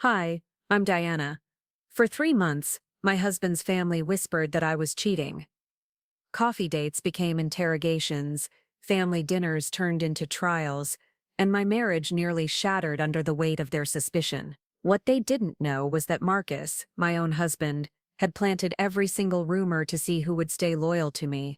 Hi, I'm Diana. For 3 months, my husband's family whispered that I was cheating. Coffee dates became interrogations, family dinners turned into trials, and my marriage nearly shattered under the weight of their suspicion. What they didn't know was that Marcus, my own husband, had planted every single rumor to see who would stay loyal to me.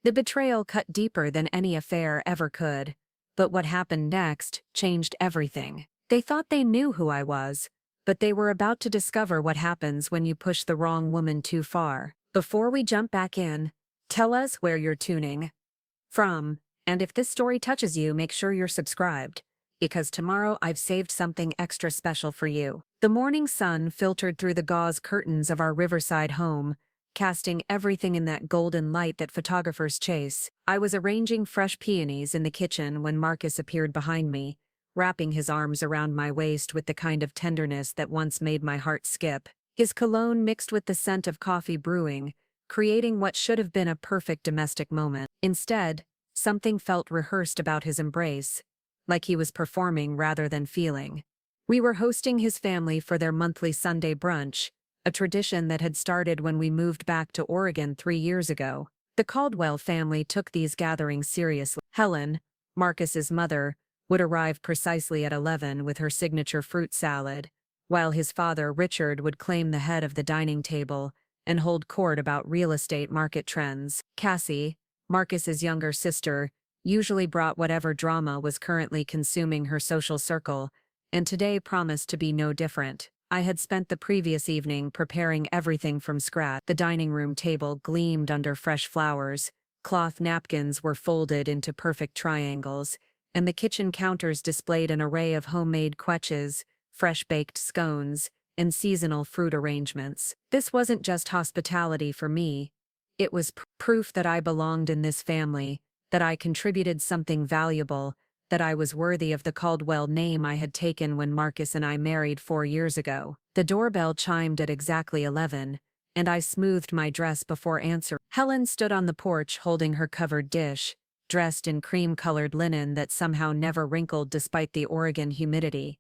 The betrayal cut deeper than any affair ever could, but what happened next changed everything. They thought they knew who I was, but they were about to discover what happens when you push the wrong woman too far. Before we jump back in, tell us where you're tuning from, and if this story touches you, make sure you're subscribed, because tomorrow I've saved something extra special for you. The morning sun filtered through the gauze curtains of our Riverside home, casting everything in that golden light that photographers chase. I was arranging fresh peonies in the kitchen when Marcus appeared behind me, wrapping his arms around my waist with the kind of tenderness that once made my heart skip. His cologne mixed with the scent of coffee brewing, creating what should have been a perfect domestic moment. Instead, something felt rehearsed about his embrace, like he was performing rather than feeling. We were hosting his family for their monthly Sunday brunch, a tradition that had started when we moved back to Oregon 3 years ago. The Caldwell family took these gatherings seriously. Helen, Marcus's mother, would arrive precisely at 11 with her signature fruit salad, while his father, Richard, would claim the head of the dining table and hold court about real estate market trends. Cassie, Marcus's younger sister, usually brought whatever drama was currently consuming her social circle, and today promised to be no different. I had spent the previous evening preparing everything from scratch. The dining room table gleamed under fresh flowers, cloth napkins were folded into perfect triangles, and the kitchen counters displayed an array of homemade quetches, fresh-baked scones, and seasonal fruit arrangements. This wasn't just hospitality for me. It was proof that I belonged in this family, that I contributed something valuable, that I was worthy of the Caldwell name I had taken when Marcus and I married 4 years ago. The doorbell chimed at exactly 11, and I smoothed my dress before answering. Helen stood on the porch holding her covered dish, dressed in cream-colored linen that somehow never wrinkled despite the Oregon humidity.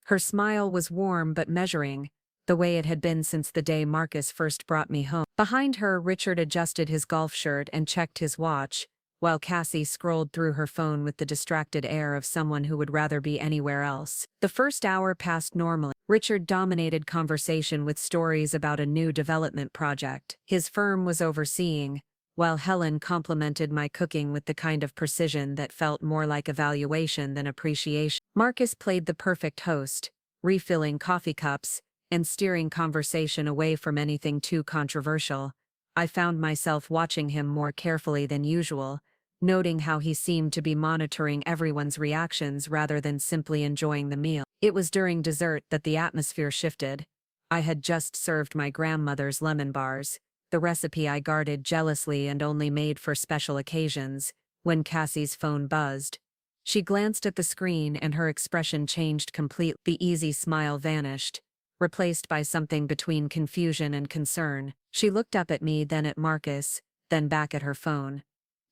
Her smile was warm but measuring, the way it had been since the day Marcus first brought me home. Behind her, Richard adjusted his golf shirt and checked his watch, while Cassie scrolled through her phone with the distracted air of someone who would rather be anywhere else. The first hour passed normally. Richard dominated conversation with stories about a new development project his firm was overseeing, while Helen complimented my cooking with the kind of precision that felt more like evaluation than appreciation. Marcus played the perfect host, refilling coffee cups and steering conversation away from anything too controversial. I found myself watching him more carefully than usual, noting how he seemed to be monitoring everyone's reactions rather than simply enjoying the meal. It was during dessert that the atmosphere shifted. I had just served my grandmother's lemon bars, the recipe I guarded jealously and only made for special occasions, when Cassie's phone buzzed. She glanced at the screen and her expression changed completely. The easy smile vanished, replaced by something between confusion and concern. She looked up at me, then at Marcus, then back at her phone.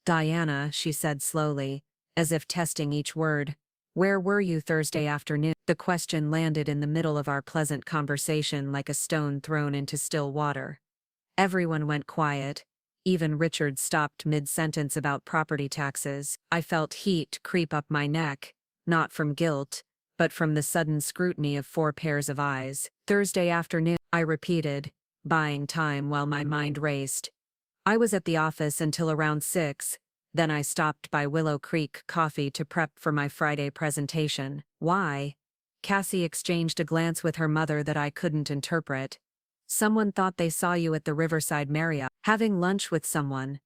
"Diana," she said slowly, as if testing each word, "where were you Thursday afternoon?" The question landed in the middle of our pleasant conversation like a stone thrown into still water. Everyone went quiet. Even Richard stopped mid-sentence about property taxes. I felt heat creep up my neck, not from guilt, but from the sudden scrutiny of 4 pairs of eyes. "Thursday afternoon," I repeated, buying time while my mind raced. I was at the office until around 6, then I stopped by Willow Creek Coffee to prep for my Friday presentation. "Why?" Cassie exchanged a glance with her mother that I couldn't interpret. "Someone thought they saw you at the Riverside Marriott, having lunch with someone."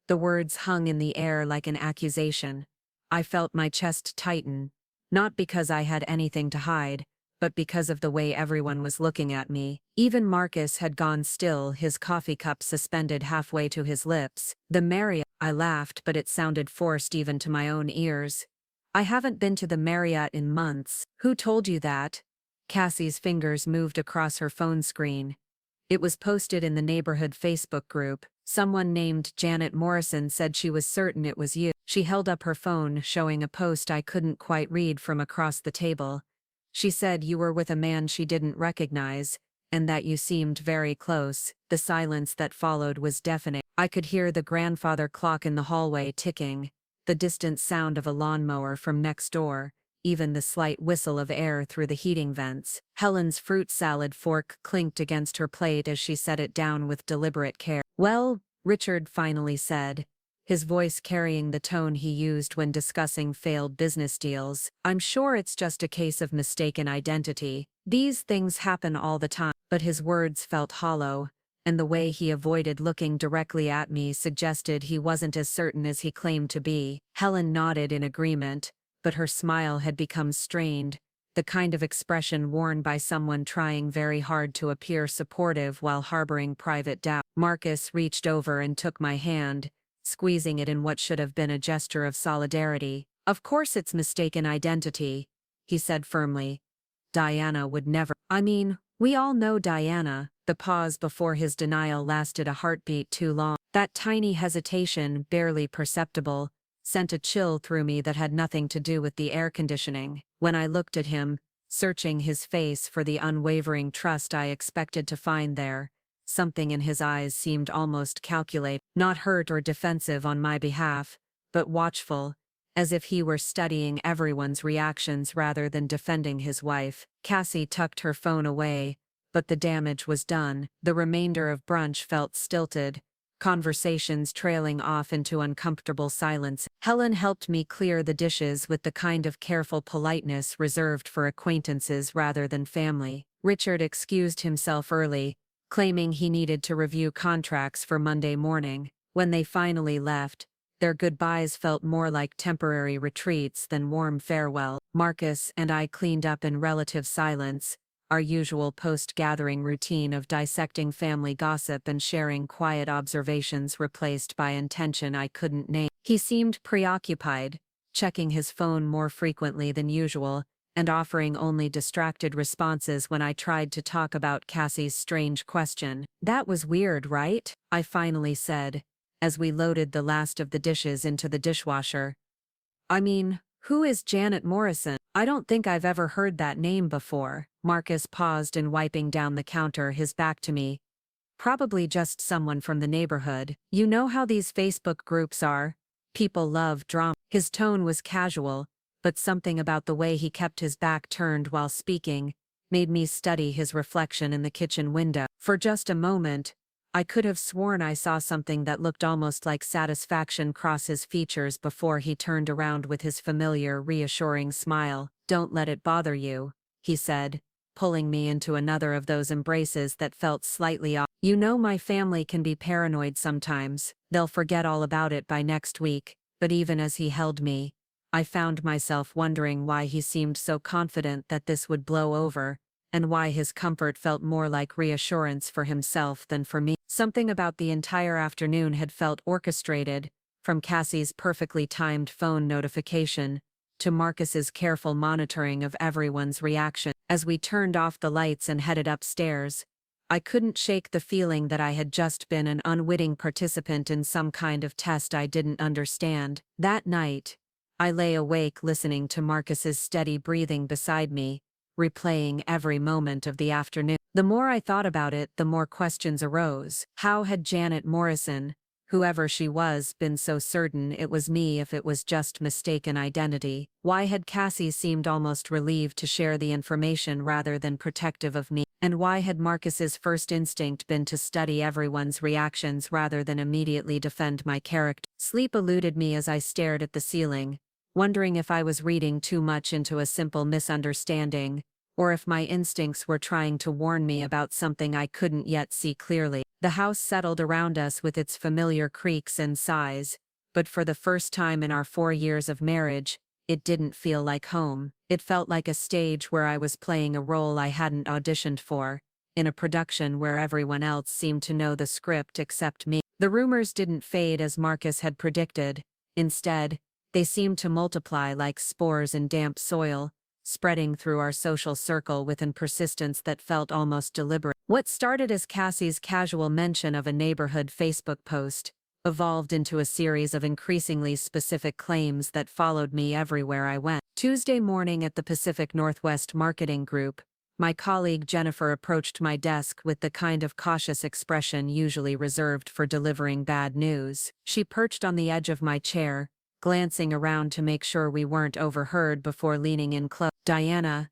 The words hung in the air like an accusation. I felt my chest tighten, not because I had anything to hide, but because of the way everyone was looking at me. Even Marcus had gone still, his coffee cup suspended halfway to his lips. "The Marriott," I laughed, but it sounded forced even to my own ears. "I haven't been to the Marriott in months." "Who told you that?" Cassie's fingers moved across her phone screen. It was posted in the neighborhood Facebook group. "Someone named Janet Morrison said she was certain it was you." She held up her phone, showing a post I couldn't quite read from across the table. She said you were with a man she didn't recognize, and that you seemed very close. The silence that followed was deafening. I could hear the grandfather clock in the hallway ticking, the distant sound of a lawnmower from next door, even the slight whistle of air through the heating vents. Helen's fruit salad fork clinked against her plate as she set it down with deliberate care. "Well," Richard finally said, his voice carrying the tone he used when discussing failed business deals, "I'm sure it's just a case of mistaken identity. These things happen all the time." But his words felt hollow, and the way he avoided looking directly at me suggested he wasn't as certain as he claimed to be. Helen nodded in agreement, but her smile had become strained, the kind of expression worn by someone trying very hard to appear supportive while harboring private doubt. Marcus reached over and took my hand, squeezing it in what should have been a gesture of solidarity. "Of course it's mistaken identity," he said firmly. "Diana would never. I mean, we all know Diana." The pause before his denial lasted a heartbeat too long. That tiny hesitation, barely perceptible, sent a chill through me that had nothing to do with the air conditioning. When I looked at him, searching his face for the unwavering trust I expected to find there, something in his eyes seemed almost calculated, not hurt or defensive on my behalf, but watchful, as if he were studying everyone's reactions rather than defending his wife. Cassie tucked her phone away, but the damage was done. The remainder of brunch felt stilted, conversations trailing off into uncomfortable silence. Helen helped me clear the dishes with the kind of careful politeness reserved for acquaintances rather than family. Richard excused himself early, claiming he needed to review contracts for Monday morning. When they finally left, their goodbyes felt more like temporary retreats than warm farewell. Marcus and I cleaned up in relative silence, our usual post-gathering routine of dissecting family gossip and sharing quiet observations replaced by intention I couldn't name. He seemed preoccupied, checking his phone more frequently than usual, and offering only distracted responses when I tried to talk about Cassie's strange question. "That was weird, right?" I finally said, as we loaded the last of the dishes into the dishwasher. "I mean, who is Janet Morrison? I don't think I've ever heard that name before." Marcus paused in wiping down the counter, his back to me. "Probably just someone from the neighborhood. You know how these Facebook groups are? People love drama." His tone was casual, but something about the way he kept his back turned while speaking made me study his reflection in the kitchen window. For just a moment, I could have sworn I saw something that looked almost like satisfaction cross his features before he turned around with his familiar, reassuring smile. "Don't let it bother you," he said, pulling me into another of those embraces that felt slightly off. "You know my family can be paranoid sometimes. They'll forget all about it by next week." But even as he held me, I found myself wondering why he seemed so confident that this would blow over, and why his comfort felt more like reassurance for himself than for me. Something about the entire afternoon had felt orchestrated, from Cassie's perfectly timed phone notification to Marcus's careful monitoring of everyone's reaction. As we turned off the lights and headed upstairs, I couldn't shake the feeling that I had just been an unwitting participant in some kind of test I didn't understand. That night, I lay awake listening to Marcus's steady breathing beside me, replaying every moment of the afternoon. The more I thought about it, the more questions arose. How had Janet Morrison, whoever she was, been so certain it was me if it was just mistaken identity? Why had Cassie seemed almost relieved to share the information rather than protective of me? And why had Marcus's first instinct been to study everyone's reactions rather than immediately defend my character? Sleep eluded me as I stared at the ceiling, wondering if I was reading too much into a simple misunderstanding, or if my instincts were trying to warn me about something I couldn't yet see clearly. The house settled around us with its familiar creaks and sighs, but for the first time in our 4 years of marriage, it didn't feel like home. It felt like a stage where I was playing a role I hadn't auditioned for, in a production where everyone else seemed to know the script except me. The rumors didn't fade as Marcus had predicted. Instead, they seemed to multiply like spores in damp soil, spreading through our social circle with a persistence that felt almost deliberate. What started as Cassie's casual mention of a neighborhood Facebook post evolved into a series of increasingly specific claims that followed me everywhere I went. Tuesday morning at the Pacific Northwest Marketing Group, my colleague Jennifer approached my desk with the kind of cautious expression usually reserved for delivering bad news. She perched on the edge of my chair, glancing around to make sure we weren't overheard before leaning in close. "Diana,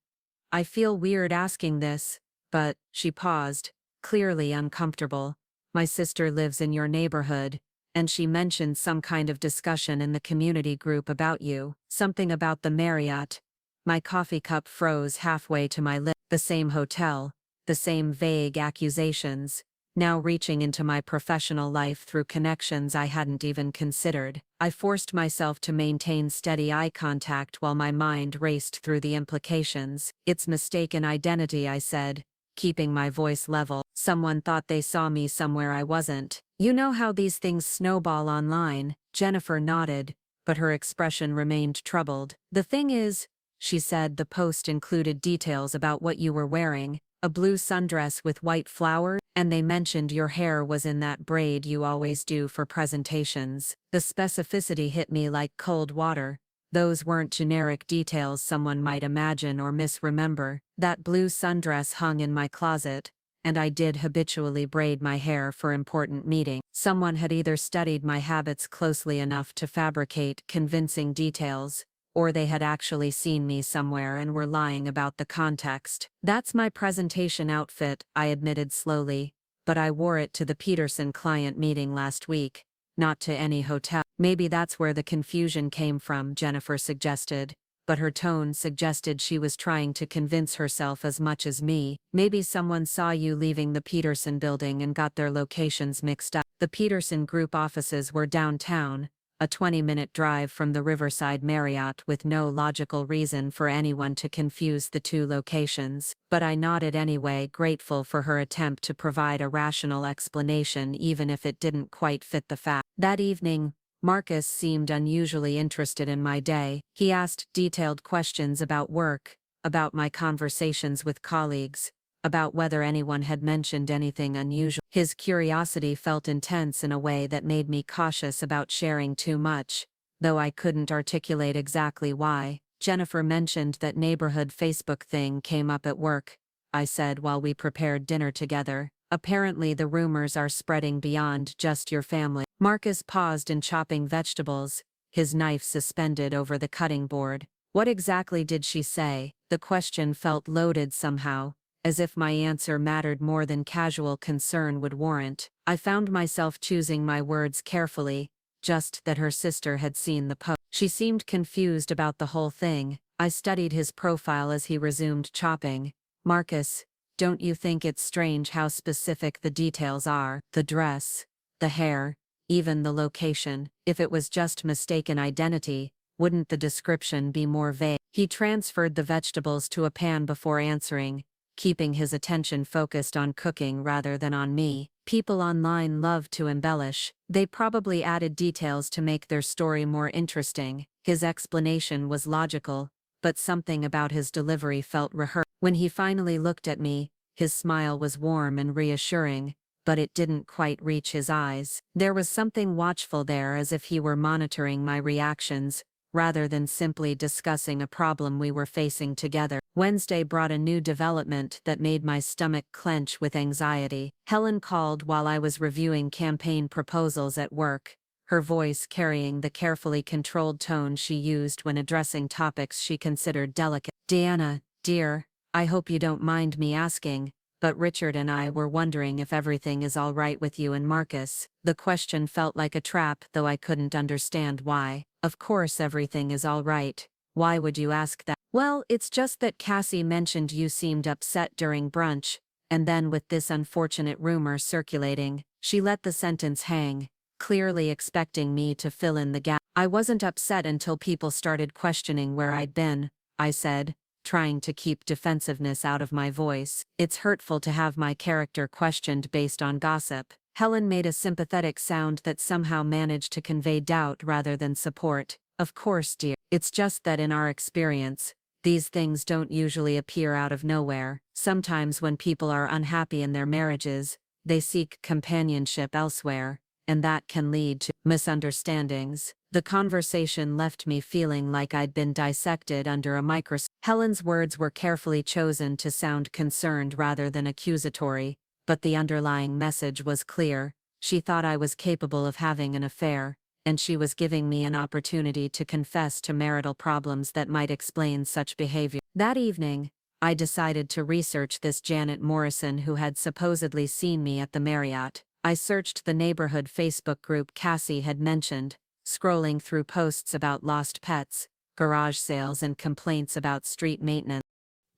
I feel weird asking this, but," she paused, clearly uncomfortable. "My sister lives in your neighborhood, and she mentioned some kind of discussion in the community group about you, something about the Marriott." My coffee cup froze halfway to my lip. The same hotel, the same vague accusations, now reaching into my professional life through connections I hadn't even considered. I forced myself to maintain steady eye contact while my mind raced through the implications. "It's mistaken identity," I said, keeping my voice level. "Someone thought they saw me somewhere I wasn't. You know how these things snowball online." Jennifer nodded, but her expression remained troubled. "The thing is," she said, "the post included details about what you were wearing, a blue sundress with white flowers, and they mentioned your hair was in that braid you always do for presentations." The specificity hit me like cold water. Those weren't generic details someone might imagine or misremember. That blue sundress hung in my closet, and I did habitually braid my hair for important meetings. Someone had either studied my habits closely enough to fabricate convincing details, or they had actually seen me somewhere and were lying about the context. "That's my presentation outfit," I admitted slowly, "but I wore it to the Peterson client meeting last week, not to any hotel." "Maybe that's where the confusion came from," Jennifer suggested, but her tone suggested she was trying to convince herself as much as me. "Maybe someone saw you leaving the Peterson building and got their locations mixed up." The Peterson Group offices were downtown, a 20-minute drive from the Riverside Marriott, with no logical reason for anyone to confuse the two locations. But I nodded anyway, grateful for her attempt to provide a rational explanation even if it didn't quite fit the fact. That evening, Marcus seemed unusually interested in my day. He asked detailed questions about work, about my conversations with colleagues, about whether anyone had mentioned anything unusual. His curiosity felt intense in a way that made me cautious about sharing too much, though I couldn't articulate exactly why. "Jennifer mentioned that neighborhood Facebook thing came up at work," I said while we prepared dinner together. "Apparently the rumors are spreading beyond just your family." Marcus paused in chopping vegetables, his knife suspended over the cutting board. "What exactly did she say?" The question felt loaded somehow, as if my answer mattered more than casual concern would warrant. I found myself choosing my words carefully, just that her sister had seen the post. "She seemed confused about the whole thing." I studied his profile as he resumed chopping. "Marcus, don't you think it's strange how specific the details are? The dress, the hair, even the location. If it was just mistaken identity, wouldn't the description be more vague?" He transferred the vegetables to a pan before answering, keeping his attention focused on cooking rather than on me. "People online love to embellish. They probably added details to make their story more interesting." His explanation was logical, but something about his delivery felt rehearsed. When he finally looked at me, his smile was warm and reassuring, but it didn't quite reach his eyes. There was something watchful there, as if he were monitoring my reactions, rather than simply discussing a problem we were facing together. Wednesday brought a new development that made my stomach clench with anxiety. Helen called while I was reviewing campaign proposals at work, her voice carrying the carefully controlled tone she used when addressing topics she considered delicate. "Diana, dear, I hope you don't mind me asking, but Richard and I were wondering if everything is all right with you and Marcus." The question felt like a trap, though I couldn't understand why. "Of course everything is all right. Why would you ask that?" "Well, it's just that Cassie mentioned you seemed upset during brunch, and then with this unfortunate rumor circulating." She let the sentence hang, clearly expecting me to fill in the gap. "I wasn't upset until people started questioning where I'd been," I said, trying to keep defensiveness out of my voice. "It's hurtful to have my character questioned based on gossip." Helen made a sympathetic sound that somehow managed to convey doubt rather than support. "Of course, dear. It's just that in our experience, these things don't usually appear out of nowhere. Sometimes when people are unhappy in their marriages, they seek companionship elsewhere, and that can lead to misunderstandings. The conversation left me feeling like I'd been dissected under a microscope. Helen's words were carefully chosen to sound concerned rather than accusatory, but the underlying message was clear. She thought I was capable of having an affair, and she was giving me an opportunity to confess to marital problems that might explain such behavior. That evening, I decided to research this Janet Morrison who had supposedly seen me at the Marriott. I searched the neighborhood Facebook group Cassie had mentioned, scrolling through posts about lost pets, garage sales, and complaints about street maintenance.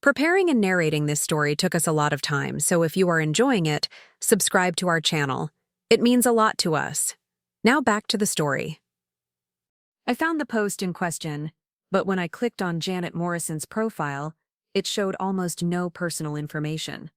Preparing and narrating this story took us a lot of time, so if you are enjoying it, subscribe to our channel. It means a lot to us. Now back to the story. I found the post in question, but when I clicked on Janet Morrison's profile, it showed almost no personal information.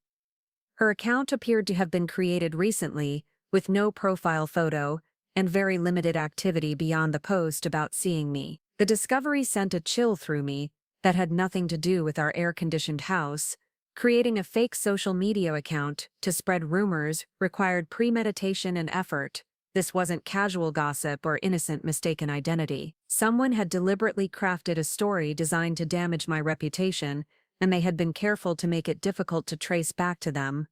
Her account appeared to have been created recently, with no profile photo, and very limited activity beyond the post about seeing me. The discovery sent a chill through me that had nothing to do with our air-conditioned house. Creating a fake social media account to spread rumors required premeditation and effort. This wasn't casual gossip or innocent mistaken identity. Someone had deliberately crafted a story designed to damage my reputation, and they had been careful to make it difficult to trace back to them.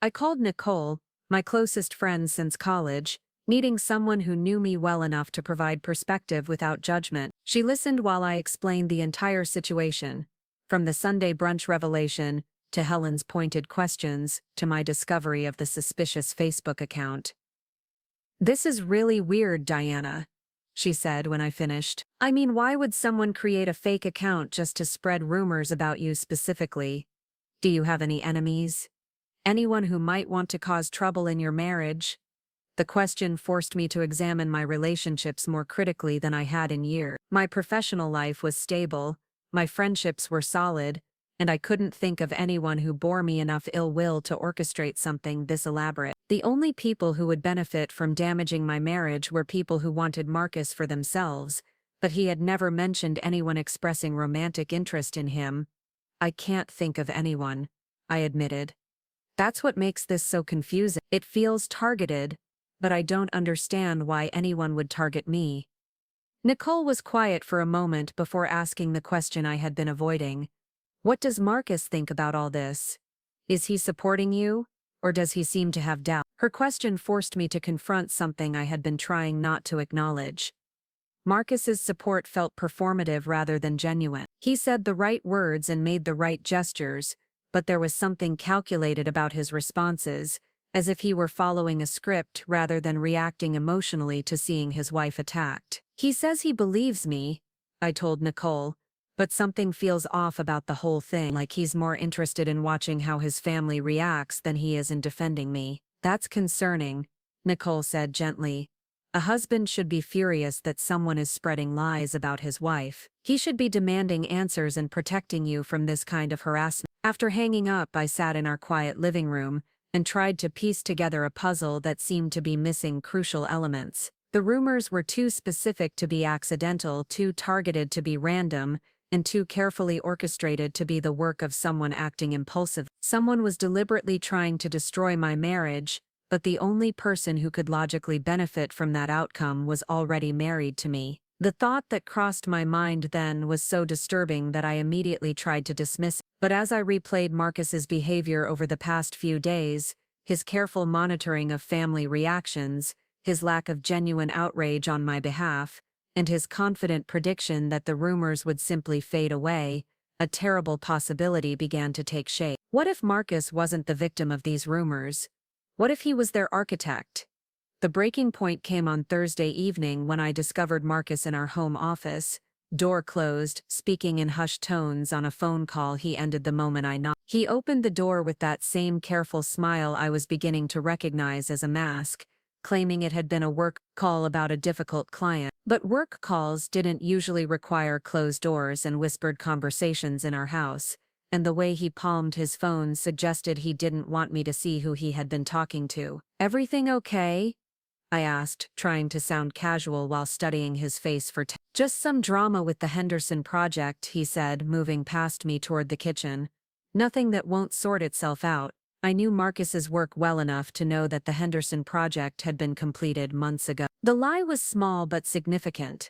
I called Nicole, my closest friend since college, needing someone who knew me well enough to provide perspective without judgment. She listened while I explained the entire situation, from the Sunday brunch revelation, to Helen's pointed questions, to my discovery of the suspicious Facebook account. "This is really weird, Diana," she said when I finished. "I mean, why would someone create a fake account just to spread rumors about you specifically? Do you have any enemies? Anyone who might want to cause trouble in your marriage?" The question forced me to examine my relationships more critically than I had in years. My professional life was stable, my friendships were solid, and I couldn't think of anyone who bore me enough ill will to orchestrate something this elaborate. The only people who would benefit from damaging my marriage were people who wanted Marcus for themselves, but he had never mentioned anyone expressing romantic interest in him. "I can't think of anyone," I admitted. "That's what makes this so confusing. It feels targeted, but I don't understand why anyone would target me." Nicole was quiet for a moment before asking the question I had been avoiding. "What does Marcus think about all this? Is he supporting you, or does he seem to have doubt?" Her question forced me to confront something I had been trying not to acknowledge. Marcus's support felt performative rather than genuine. He said the right words and made the right gestures, but there was something calculated about his responses, as if he were following a script rather than reacting emotionally to seeing his wife attacked. "He says he believes me," I told Nicole, "but something feels off about the whole thing, like he's more interested in watching how his family reacts than he is in defending me." "That's concerning," Nicole said gently. "A husband should be furious that someone is spreading lies about his wife. He should be demanding answers and protecting you from this kind of harassment." After hanging up, I sat in our quiet living room and tried to piece together a puzzle that seemed to be missing crucial elements. The rumors were too specific to be accidental, too targeted to be random, and too carefully orchestrated to be the work of someone acting impulsive. Someone was deliberately trying to destroy my marriage, but the only person who could logically benefit from that outcome was already married to me. The thought that crossed my mind then was so disturbing that I immediately tried to dismiss it. But as I replayed Marcus's behavior over the past few days, his careful monitoring of family reactions, his lack of genuine outrage on my behalf, and his confident prediction that the rumors would simply fade away, a terrible possibility began to take shape. What if Marcus wasn't the victim of these rumors? What if he was their architect? The breaking point came on Thursday evening when I discovered Marcus in our home office, door closed, speaking in hushed tones on a phone call he ended the moment I knocked. He opened the door with that same careful smile I was beginning to recognize as a mask, claiming it had been a work call about a difficult client. But work calls didn't usually require closed doors and whispered conversations in our house, and the way he palmed his phone suggested he didn't want me to see who he had been talking to. "Everything okay?" I asked, trying to sound casual while studying his face for "Just some drama with the Henderson project," he said, moving past me toward the kitchen. "Nothing that won't sort itself out, I knew Marcus's work well enough to know that the Henderson project had been completed months ago. The lie was small but significant.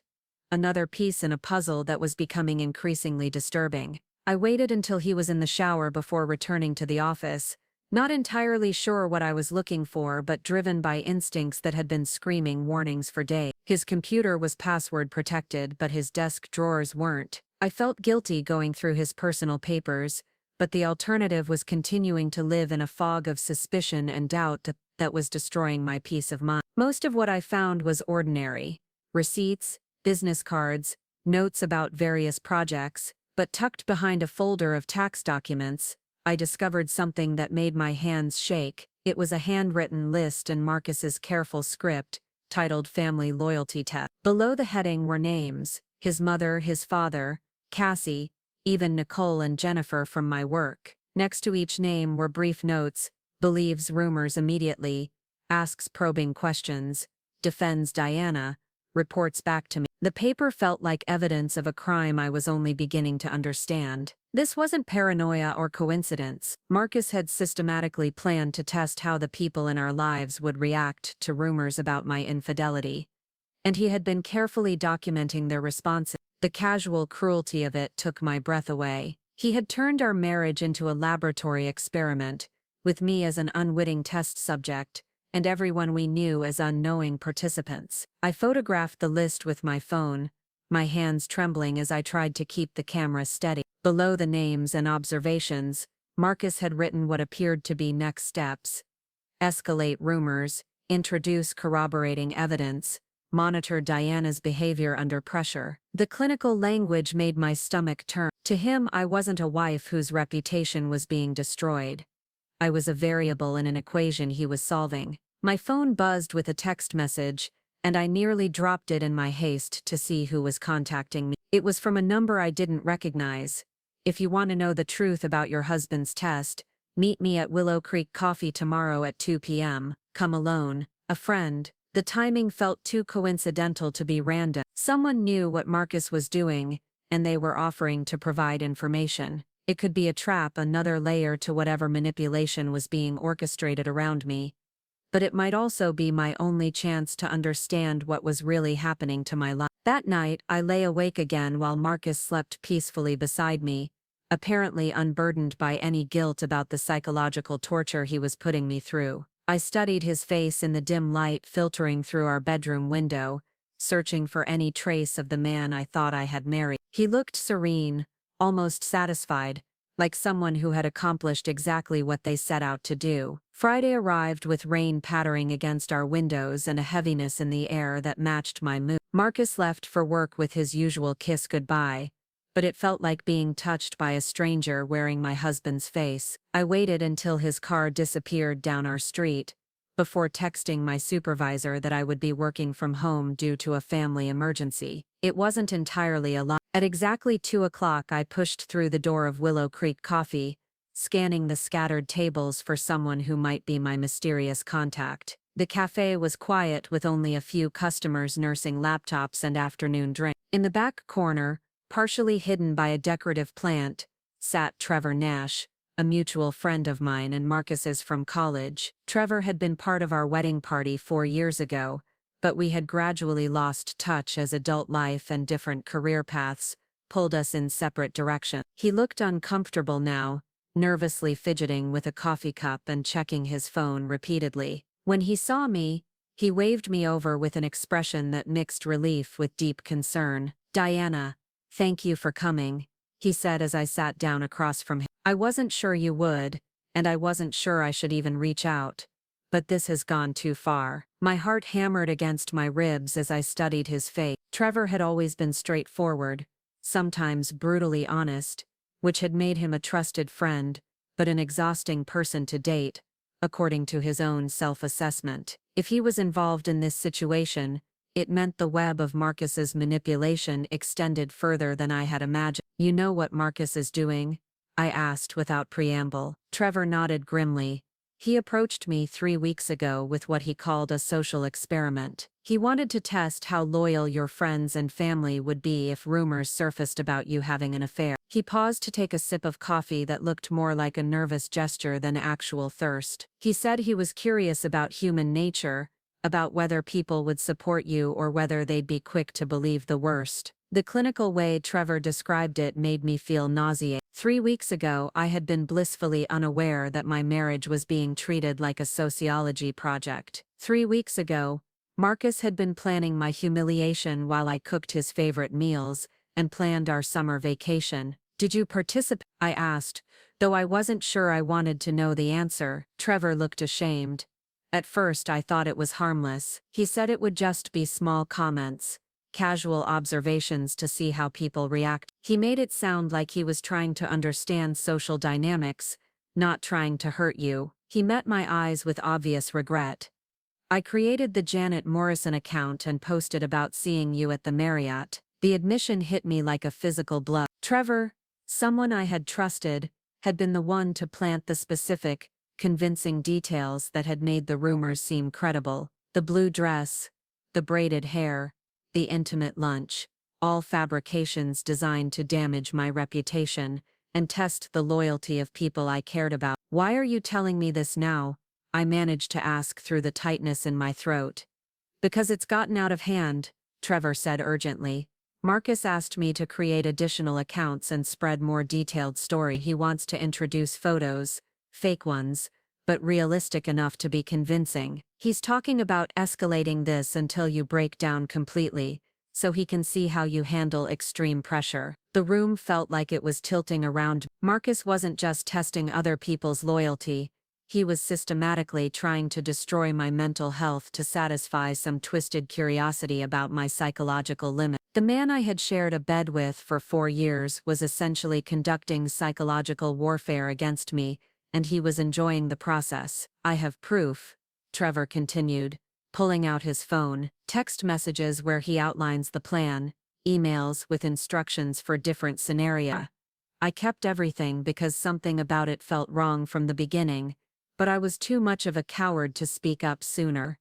Another piece in a puzzle that was becoming increasingly disturbing. I waited until he was in the shower before returning to the office, not entirely sure what I was looking for but driven by instincts that had been screaming warnings for days. His computer was password protected but his desk drawers weren't. I felt guilty going through his personal papers, but the alternative was continuing to live in a fog of suspicion and doubt that was destroying my peace of mind. Most of what I found was ordinary. Receipts, business cards, notes about various projects, but tucked behind a folder of tax documents, I discovered something that made my hands shake. It was a handwritten list and Marcus's careful script, titled Family Loyalty Test. Below the heading were names, his mother, his father, Cassie, even Nicole and Jennifer from my work. Next to each name were brief notes: believes rumors immediately, asks probing questions, defends Diana, reports back to me. The paper felt like evidence of a crime I was only beginning to understand. This wasn't paranoia or coincidence. Marcus had systematically planned to test how the people in our lives would react to rumors about my infidelity. And he had been carefully documenting their responses. The casual cruelty of it took my breath away. He had turned our marriage into a laboratory experiment, with me as an unwitting test subject, and everyone we knew as unknowing participants. I photographed the list with my phone, my hands trembling as I tried to keep the camera steady. Below the names and observations, Marcus had written what appeared to be next steps: escalate rumors, introduce corroborating evidence, monitor Diana's behavior under pressure. The clinical language made my stomach turn. To him, I wasn't a wife whose reputation was being destroyed. I was a variable in an equation he was solving. My phone buzzed with a text message, and I nearly dropped it in my haste to see who was contacting me. It was from a number I didn't recognize. If you want to know the truth about your husband's test, meet me at Willow Creek Coffee tomorrow at 2 p.m. Come alone, a friend. The timing felt too coincidental to be random. Someone knew what Marcus was doing, and they were offering to provide information. It could be a trap, another layer to whatever manipulation was being orchestrated around me. But it might also be my only chance to understand what was really happening to my life. That night, I lay awake again while Marcus slept peacefully beside me, apparently unburdened by any guilt about the psychological torture he was putting me through. I studied his face in the dim light filtering through our bedroom window, searching for any trace of the man I thought I had married. He looked serene, almost satisfied, like someone who had accomplished exactly what they set out to do. Friday arrived with rain pattering against our windows and a heaviness in the air that matched my mood. Marcus left for work with his usual kiss goodbye, but it felt like being touched by a stranger wearing my husband's face. I waited until his car disappeared down our street, before texting my supervisor that I would be working from home due to a family emergency. It wasn't entirely a lie. At exactly 2 o'clock I pushed through the door of Willow Creek Coffee, scanning the scattered tables for someone who might be my mysterious contact. The cafe was quiet with only a few customers nursing laptops and afternoon drinks. In the back corner, partially hidden by a decorative plant, sat Trevor Nash, a mutual friend of mine and Marcus's from college. Trevor had been part of our wedding party 4 years ago, but we had gradually lost touch as adult life and different career paths pulled us in separate directions. He looked uncomfortable now, nervously fidgeting with a coffee cup and checking his phone repeatedly. When he saw me, he waved me over with an expression that mixed relief with deep concern. "Diana, thank you for coming," he said as I sat down across from him. "I wasn't sure you would, and I wasn't sure I should even reach out. But this has gone too far." My heart hammered against my ribs as I studied his face. Trevor had always been straightforward, sometimes brutally honest, which had made him a trusted friend, but an exhausting person to date, according to his own self-assessment. If he was involved in this situation, it meant the web of Marcus's manipulation extended further than I had imagined. "You know what Marcus is doing?" I asked without preamble. Trevor nodded grimly. "He approached me 3 weeks ago with what he called a social experiment. He wanted to test how loyal your friends and family would be if rumors surfaced about you having an affair. He paused to take a sip of coffee that looked more like a nervous gesture than actual thirst. He said he was curious about human nature, about whether people would support you or whether they'd be quick to believe the worst. The clinical way Trevor described it made me feel nauseated. 3 weeks ago, I had been blissfully unaware that my marriage was being treated like a sociology project. 3 weeks ago, Marcus had been planning my humiliation while I cooked his favorite meals and planned our summer vacation. Did you participate? I asked, though I wasn't sure I wanted to know the answer. Trevor looked ashamed. At first I thought it was harmless. He said it would just be small comments, casual observations to see how people react. He made it sound like he was trying to understand social dynamics, not trying to hurt you. He met my eyes with obvious regret. I created the Janet Morrison account and posted about seeing you at the Marriott. The admission hit me like a physical blow. Trevor, someone I had trusted, had been the one to plant the specific, convincing details that had made the rumors seem credible. The blue dress, the braided hair, the intimate lunch, all fabrications designed to damage my reputation and test the loyalty of people I cared about. Why are you telling me this now? I managed to ask through the tightness in my throat. Because it's gotten out of hand, Trevor said urgently. Marcus asked me to create additional accounts and spread more detailed story. He wants to introduce photos, fake ones, but realistic enough to be convincing. He's talking about escalating this until you break down completely, so he can see how you handle extreme pressure. The room felt like it was tilting around. Marcus wasn't just testing other people's loyalty. He was systematically trying to destroy my mental health to satisfy some twisted curiosity about my psychological limit. The man I had shared a bed with for 4 years was essentially conducting psychological warfare against me, and he was enjoying the process. I have proof, Trevor continued, pulling out his phone, text messages where he outlines the plan, emails with instructions for different scenarios. I kept everything because something about it felt wrong from the beginning, but I was too much of a coward to speak up sooner.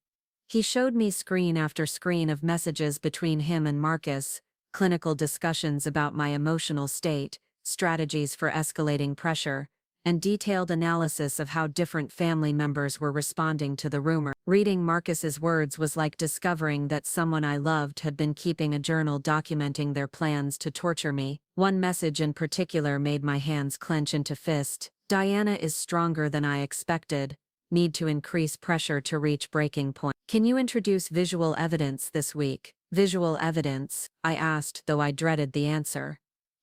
He showed me screen after screen of messages between him and Marcus, clinical discussions about my emotional state, strategies for escalating pressure, and detailed analysis of how different family members were responding to the rumor. Reading Marcus's words was like discovering that someone I loved had been keeping a journal documenting their plans to torture me. One message in particular made my hands clench into fist. Diana is stronger than I expected. Need to increase pressure to reach breaking point. Can you introduce visual evidence this week? Visual evidence, I asked, though I dreaded the answer.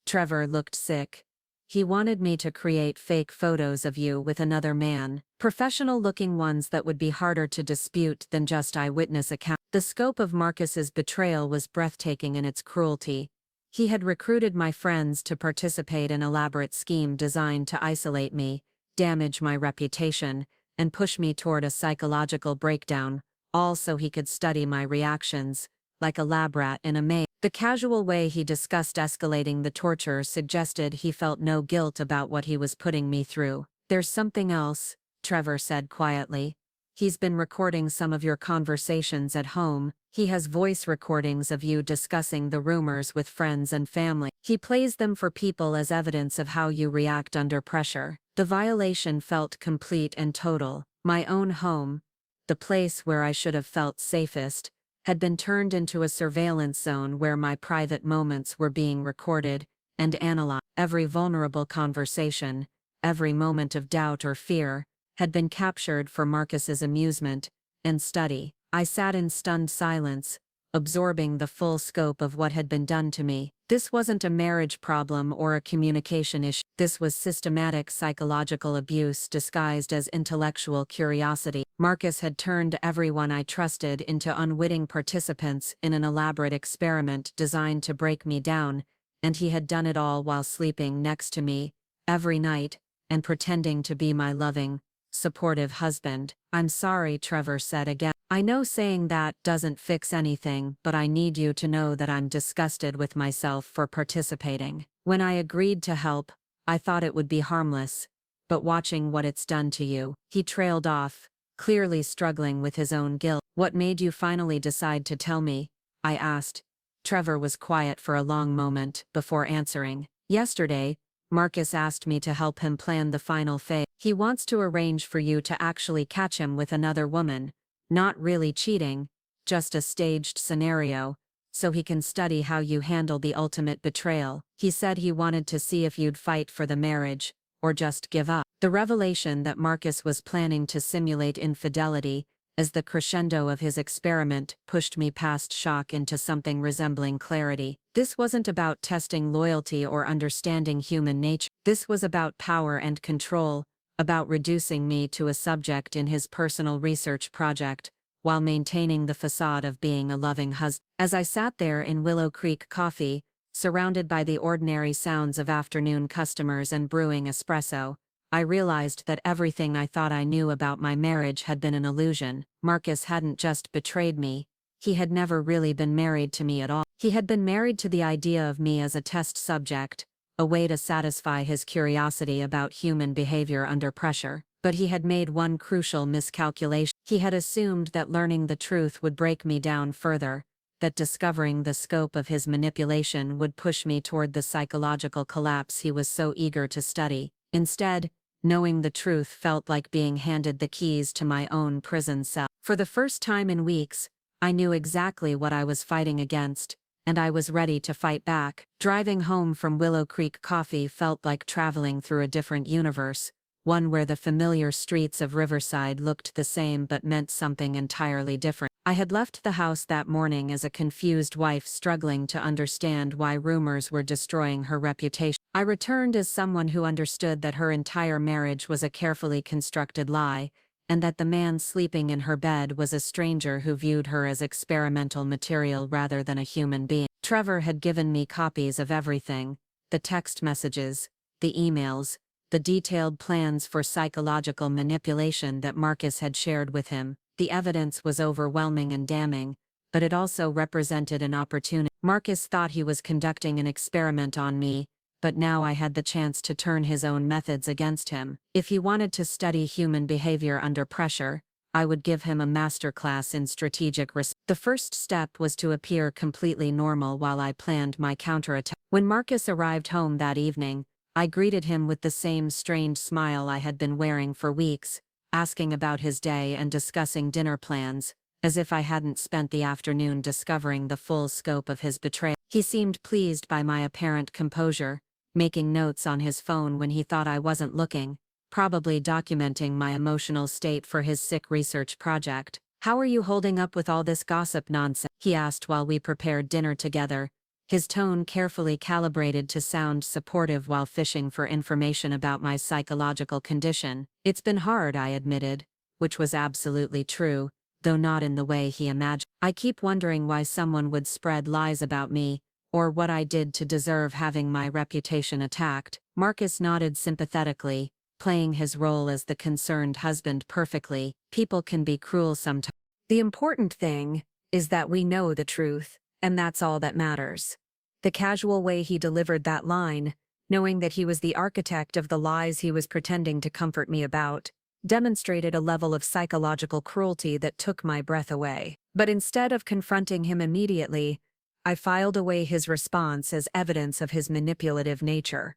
Trevor looked sick. He wanted me to create fake photos of you with another man, professional-looking ones that would be harder to dispute than just eyewitness accounts. The scope of Marcus's betrayal was breathtaking in its cruelty. He had recruited my friends to participate in an elaborate scheme designed to isolate me, damage my reputation, and push me toward a psychological breakdown, all so he could study my reactions, like a lab rat in a maze. The casual way he discussed escalating the torture suggested he felt no guilt about what he was putting me through. There's something else, Trevor said quietly. He's been recording some of your conversations at home. He has voice recordings of you discussing the rumors with friends and family. He plays them for people as evidence of how you react under pressure. The violation felt complete and total. My own home, the place where I should have felt safest, had been turned into a surveillance zone where my private moments were being recorded and analyzed. Every vulnerable conversation, every moment of doubt or fear, had been captured for Marcus's amusement and study. I sat in stunned silence, absorbing the full scope of what had been done to me. This wasn't a marriage problem or a communication issue. This was systematic psychological abuse disguised as intellectual curiosity. Marcus had turned everyone I trusted into unwitting participants in an elaborate experiment designed to break me down, and he had done it all while sleeping next to me, every night, and pretending to be my loving, supportive husband. I'm sorry, Trevor said again. I know saying that doesn't fix anything, but I need you to know that I'm disgusted with myself for participating. When I agreed to help, I thought it would be harmless, but watching what it's done to you. He trailed off, clearly struggling with his own guilt. What made you finally decide to tell me? I asked. Trevor was quiet for a long moment before answering. Yesterday, Marcus asked me to help him plan the final phase. He wants to arrange for you to actually catch him with another woman, not really cheating, just a staged scenario, so he can study how you handle the ultimate betrayal. He said he wanted to see if you'd fight for the marriage, or just give up. The revelation that Marcus was planning to simulate infidelity as the crescendo of his experiment pushed me past shock into something resembling clarity. This wasn't about testing loyalty or understanding human nature. This was about power and control, about reducing me to a subject in his personal research project, while maintaining the facade of being a loving husband. As I sat there in Willow Creek Coffee, surrounded by the ordinary sounds of afternoon customers and brewing espresso, I realized that everything I thought I knew about my marriage had been an illusion. Marcus hadn't just betrayed me, he had never really been married to me at all. He had been married to the idea of me as a test subject, a way to satisfy his curiosity about human behavior under pressure. But he had made one crucial miscalculation. He had assumed that learning the truth would break me down further, that discovering the scope of his manipulation would push me toward the psychological collapse he was so eager to study. Instead, knowing the truth felt like being handed the keys to my own prison cell. For the first time in weeks, I knew exactly what I was fighting against, and I was ready to fight back. Driving home from Willow Creek Coffee felt like traveling through a different universe, one where the familiar streets of Riverside looked the same but meant something entirely different. I had left the house that morning as a confused wife struggling to understand why rumors were destroying her reputation. I returned as someone who understood that her entire marriage was a carefully constructed lie, and that the man sleeping in her bed was a stranger who viewed her as experimental material rather than a human being. Trevor had given me copies of everything: the text messages, the emails, the detailed plans for psychological manipulation that Marcus had shared with him. The evidence was overwhelming and damning, but it also represented an opportunity. Marcus thought he was conducting an experiment on me, but now I had the chance to turn his own methods against him. If he wanted to study human behavior under pressure, I would give him a masterclass in strategic risk. The first step was to appear completely normal while I planned my counterattack. When Marcus arrived home that evening, I greeted him with the same strange smile I had been wearing for weeks, asking about his day and discussing dinner plans, as if I hadn't spent the afternoon discovering the full scope of his betrayal. He seemed pleased by my apparent composure, making notes on his phone when he thought I wasn't looking, probably documenting my emotional state for his sick research project. "How are you holding up with all this gossip nonsense?" he asked while we prepared dinner together, his tone carefully calibrated to sound supportive while fishing for information about my psychological condition. "It's been hard," I admitted, which was absolutely true, though not in the way he imagined. "I keep wondering why someone would spread lies about me, or what I did to deserve having my reputation attacked." Marcus nodded sympathetically, playing his role as the concerned husband perfectly. "People can be cruel sometimes. The important thing is that we know the truth, and that's all that matters." The casual way he delivered that line, knowing that he was the architect of the lies he was pretending to comfort me about, demonstrated a level of psychological cruelty that took my breath away. But instead of confronting him immediately, I filed away his response as evidence of his manipulative nature.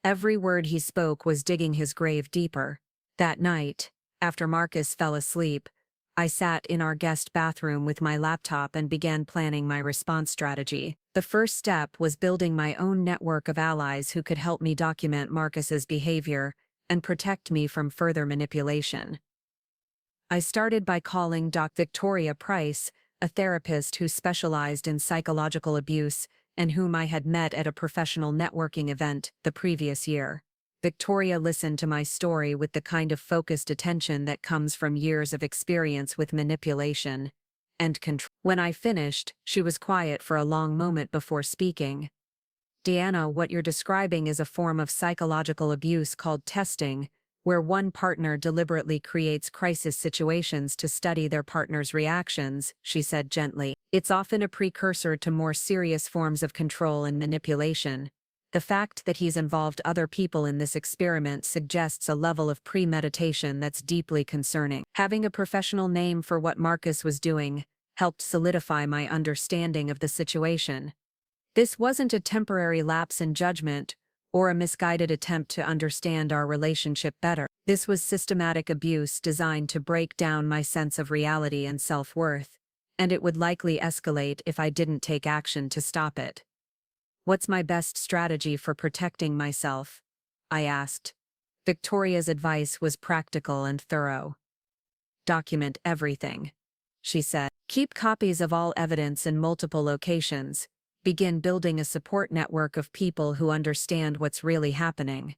Every word he spoke was digging his grave deeper. That night, after Marcus fell asleep, I sat in our guest bathroom with my laptop and began planning my response strategy. The first step was building my own network of allies who could help me document Marcus's behavior and protect me from further manipulation. I started by calling Dr. Victoria Price, a therapist who specialized in psychological abuse and whom I had met at a professional networking event the previous year. Victoria listened to my story with the kind of focused attention that comes from years of experience with manipulation and control. When I finished, she was quiet for a long moment before speaking. "Deanna, what you're describing is a form of psychological abuse called testing, where one partner deliberately creates crisis situations to study their partner's reactions," she said gently. "It's often a precursor to more serious forms of control and manipulation. The fact that he's involved other people in this experiment suggests a level of premeditation that's deeply concerning." Having a professional name for what Marcus was doing helped solidify my understanding of the situation. This wasn't a temporary lapse in judgment or a misguided attempt to understand our relationship better. This was systematic abuse designed to break down my sense of reality and self-worth, and it would likely escalate if I didn't take action to stop it. "What's my best strategy for protecting myself?" I asked. Victoria's advice was practical and thorough. "Document everything," she said. "Keep copies of all evidence in multiple locations. Begin building a support network of people who understand what's really happening.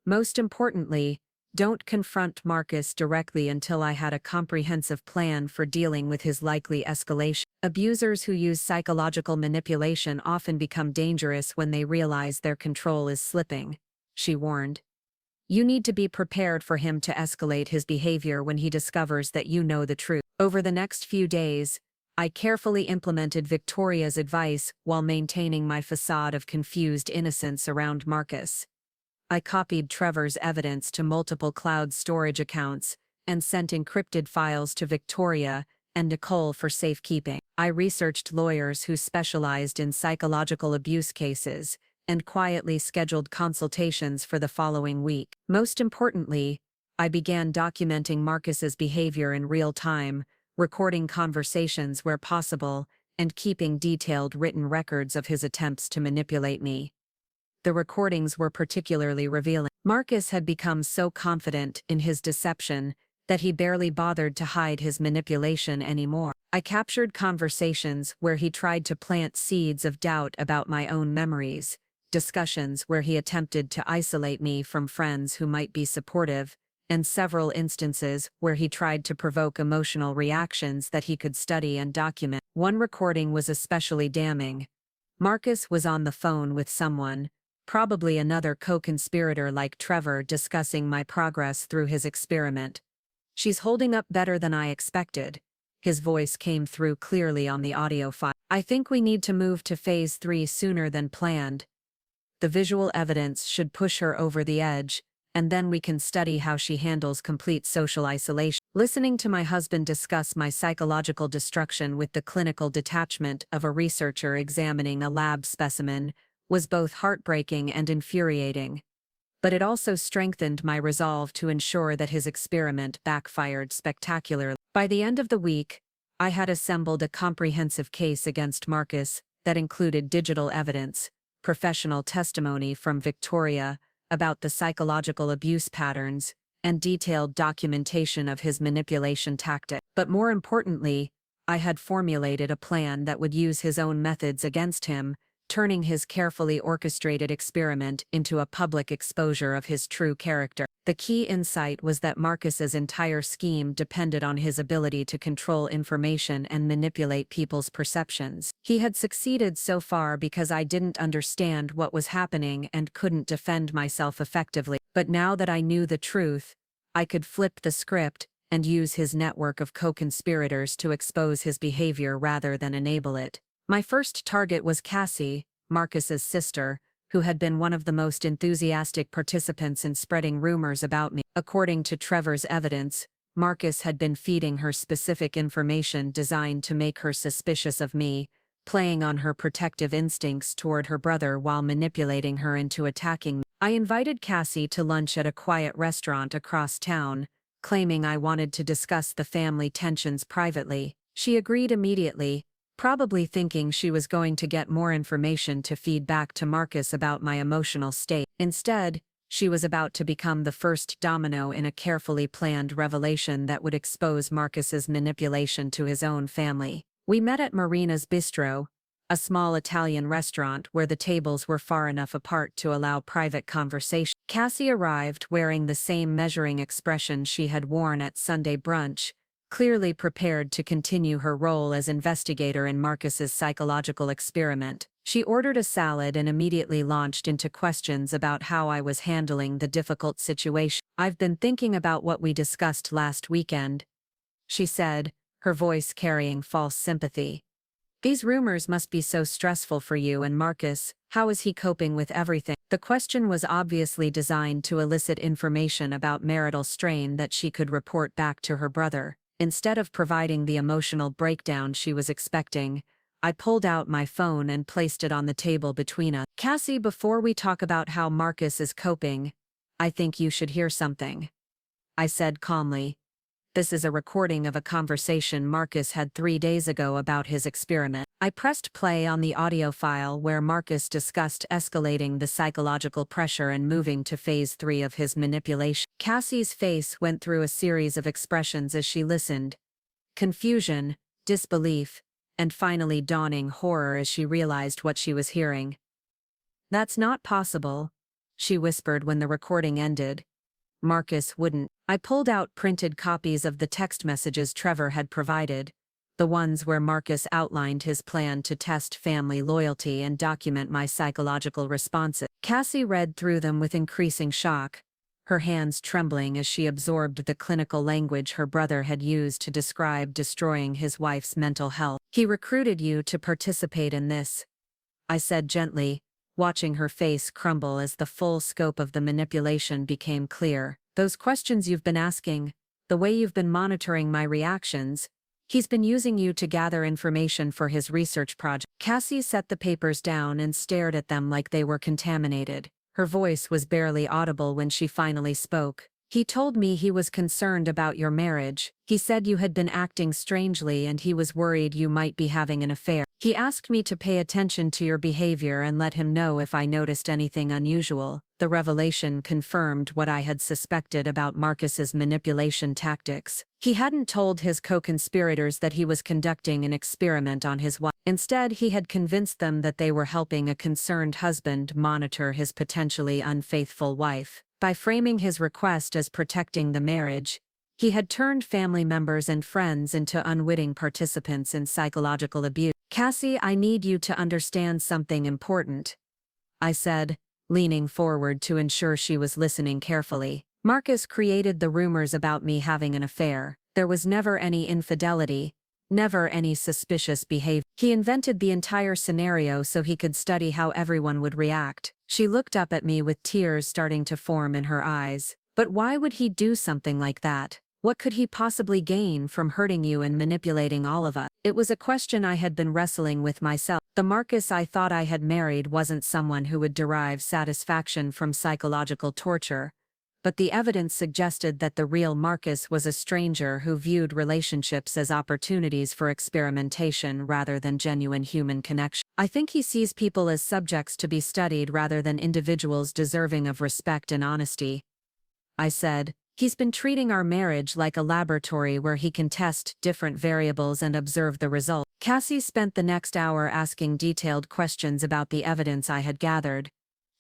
Most importantly, don't confront Marcus directly until I had a comprehensive plan for dealing with his likely escalation. Abusers who use psychological manipulation often become dangerous when they realize their control is slipping," she warned. "You need to be prepared for him to escalate his behavior when he discovers that you know the truth." Over the next few days, I carefully implemented Victoria's advice while maintaining my facade of confused innocence around Marcus. I copied Trevor's evidence to multiple cloud storage accounts and sent encrypted files to Victoria and Nicole for safekeeping. I researched lawyers who specialized in psychological abuse cases and quietly scheduled consultations for the following week. Most importantly, I began documenting Marcus's behavior in real time, recording conversations where possible, and keeping detailed written records of his attempts to manipulate me. The recordings were particularly revealing. Marcus had become so confident in his deception that he barely bothered to hide his manipulation anymore. I captured conversations where he tried to plant seeds of doubt about my own memories, discussions where he attempted to isolate me from friends who might be supportive, and several instances where he tried to provoke emotional reactions that he could study and document. One recording was especially damning. Marcus was on the phone with someone, probably another co-conspirator like Trevor, discussing my progress through his experiment. "She's holding up better than I expected." His voice came through clearly on the audio file. "I think we need to move to phase 3 sooner than planned. The visual evidence should push her over the edge, and then we can study how she handles complete social isolation." Listening to my husband discuss my psychological destruction with the clinical detachment of a researcher examining a lab specimen was both heartbreaking and infuriating. But it also strengthened my resolve to ensure that his experiment backfired spectacularly. By the end of the week, I had assembled a comprehensive case against Marcus that included digital evidence, professional testimony from Victoria about the psychological abuse patterns, and detailed documentation of his manipulation tactics. But more importantly, I had formulated a plan that would use his own methods against him, turning his carefully orchestrated experiment into a public exposure of his true character. The key insight was that Marcus's entire scheme depended on his ability to control information and manipulate people's perceptions. He had succeeded so far because I didn't understand what was happening and couldn't defend myself effectively. But now that I knew the truth, I could flip the script and use his network of co-conspirators to expose his behavior rather than enable it. My first target was Cassie, Marcus's sister, who had been one of the most enthusiastic participants in spreading rumors about me. According to Trevor's evidence, Marcus had been feeding her specific information designed to make her suspicious of me, playing on her protective instincts toward her brother while manipulating her into attacking me. I invited Cassie to lunch at a quiet restaurant across town, claiming I wanted to discuss the family tensions privately. She agreed immediately, probably thinking she was going to get more information to feed back to Marcus about my emotional state. Instead, she was about to become the first domino in a carefully planned revelation that would expose Marcus's manipulation to his own family. We met at Marina's Bistro, a small Italian restaurant where the tables were far enough apart to allow private conversation. Cassie arrived wearing the same measuring expression she had worn at Sunday brunch, clearly prepared to continue her role as investigator in Marcus's psychological experiment. She ordered a salad and immediately launched into questions about how I was handling the difficult situation. "I've been thinking about what we discussed last weekend," she said, her voice carrying false sympathy. "These rumors must be so stressful for you and Marcus. How is he coping with everything?" The question was obviously designed to elicit information about marital strain that she could report back to her brother. Instead of providing the emotional breakdown she was expecting, I pulled out my phone and placed it on the table between us. Cassie, before we talk about how Marcus is coping, I think you should hear something, I said calmly. This is a recording of a conversation Marcus had 3 days ago about his experiment. I pressed play on the audio file where Marcus discussed escalating the psychological pressure and moving to phase 3 of his manipulation. Cassie's face went through a series of expressions as she listened. Confusion, disbelief, and finally dawning horror as she realized what she was hearing. "That's not possible," she whispered when the recording ended. "Marcus wouldn't." I pulled out printed copies of the text messages Trevor had provided, the ones where Marcus outlined his plan to test family loyalty and document my psychological responses. Cassie read through them with increasing shock, her hands trembling as she absorbed the clinical language her brother had used to describe destroying his wife's mental health. "He recruited you to participate in this," I said gently, watching her face crumble as the full scope of the manipulation became clear. "Those questions you've been asking, the way you've been monitoring my reactions, he's been using you to gather information for his research project." Cassie set the papers down and stared at them like they were contaminated. Her voice was barely audible when she finally spoke. "He told me he was concerned about your marriage. He said you had been acting strangely and he was worried you might be having an affair. He asked me to pay attention to your behavior and let him know if I noticed anything unusual." The revelation confirmed what I had suspected about Marcus's manipulation tactics. He hadn't told his co-conspirators that he was conducting an experiment on his wife. Instead, he had convinced them that they were helping a concerned husband monitor his potentially unfaithful wife. By framing his request as protecting the marriage, he had turned family members and friends into unwitting participants in psychological abuse. "Cassie, I need you to understand something important," I said, leaning forward to ensure she was listening carefully. "Marcus created the rumors about me having an affair. There was never any infidelity, never any suspicious behavior. He invented the entire scenario so he could study how everyone would react." She looked up at me with tears starting to form in her eyes. "But why would he do something like that? What could he possibly gain from hurting you and manipulating all of us?" It was a question I had been wrestling with myself. The Marcus I thought I had married wasn't someone who would derive satisfaction from psychological torture, but the evidence suggested that the real Marcus was a stranger who viewed relationships as opportunities for experimentation rather than genuine human connection. "I think he sees people as subjects to be studied rather than individuals deserving of respect and honesty," I said. "He's been treating our marriage like a laboratory where he can test different variables and observe the result." Cassie spent the next hour asking detailed questions about the evidence I had gathered,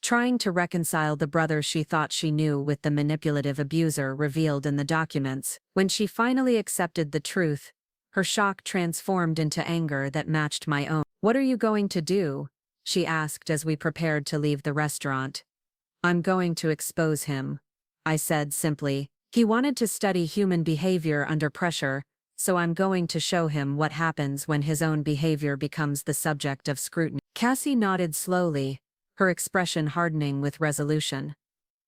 trying to reconcile the brother she thought she knew with the manipulative abuser revealed in the documents. When she finally accepted the truth, her shock transformed into anger that matched my own. "What are you going to do?" she asked as we prepared to leave the restaurant. "I'm going to expose him," I said simply. "He wanted to study human behavior under pressure, so I'm going to show him what happens when his own behavior becomes the subject of scrutiny." Cassie nodded slowly, her expression hardening with resolution.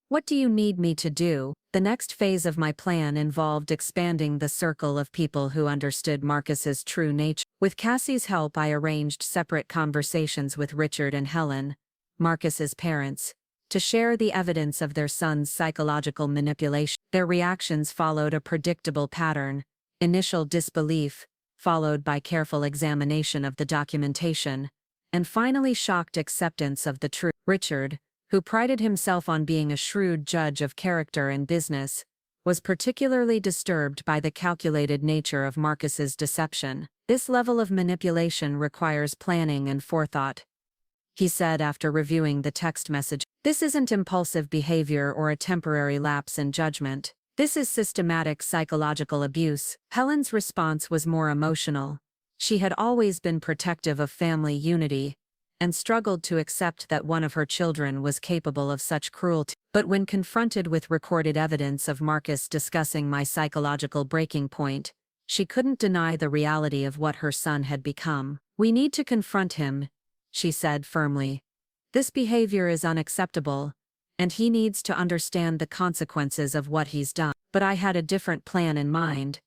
"What do you need me to do?" The next phase of my plan involved expanding the circle of people who understood Marcus's true nature. With Cassie's help, I arranged separate conversations with Richard and Helen, Marcus's parents, to share the evidence of their son's psychological manipulation. Their reactions followed a predictable pattern: initial disbelief, followed by careful examination of the documentation, and finally shocked acceptance of the truth. Richard, who prided himself on being a shrewd judge of character and business, was particularly disturbed by the calculated nature of Marcus's deception. "This level of manipulation requires planning and forethought," he said after reviewing the text message. "This isn't impulsive behavior or a temporary lapse in judgment. This is systematic psychological abuse." Helen's response was more emotional. She had always been protective of family unity, and struggled to accept that one of her children was capable of such cruelty. But when confronted with recorded evidence of Marcus discussing my psychological breaking point, she couldn't deny the reality of what her son had become. "We need to confront him," she said firmly. "This behavior is unacceptable, and he needs to understand the consequences of what he's done." But I had a different plan in mind.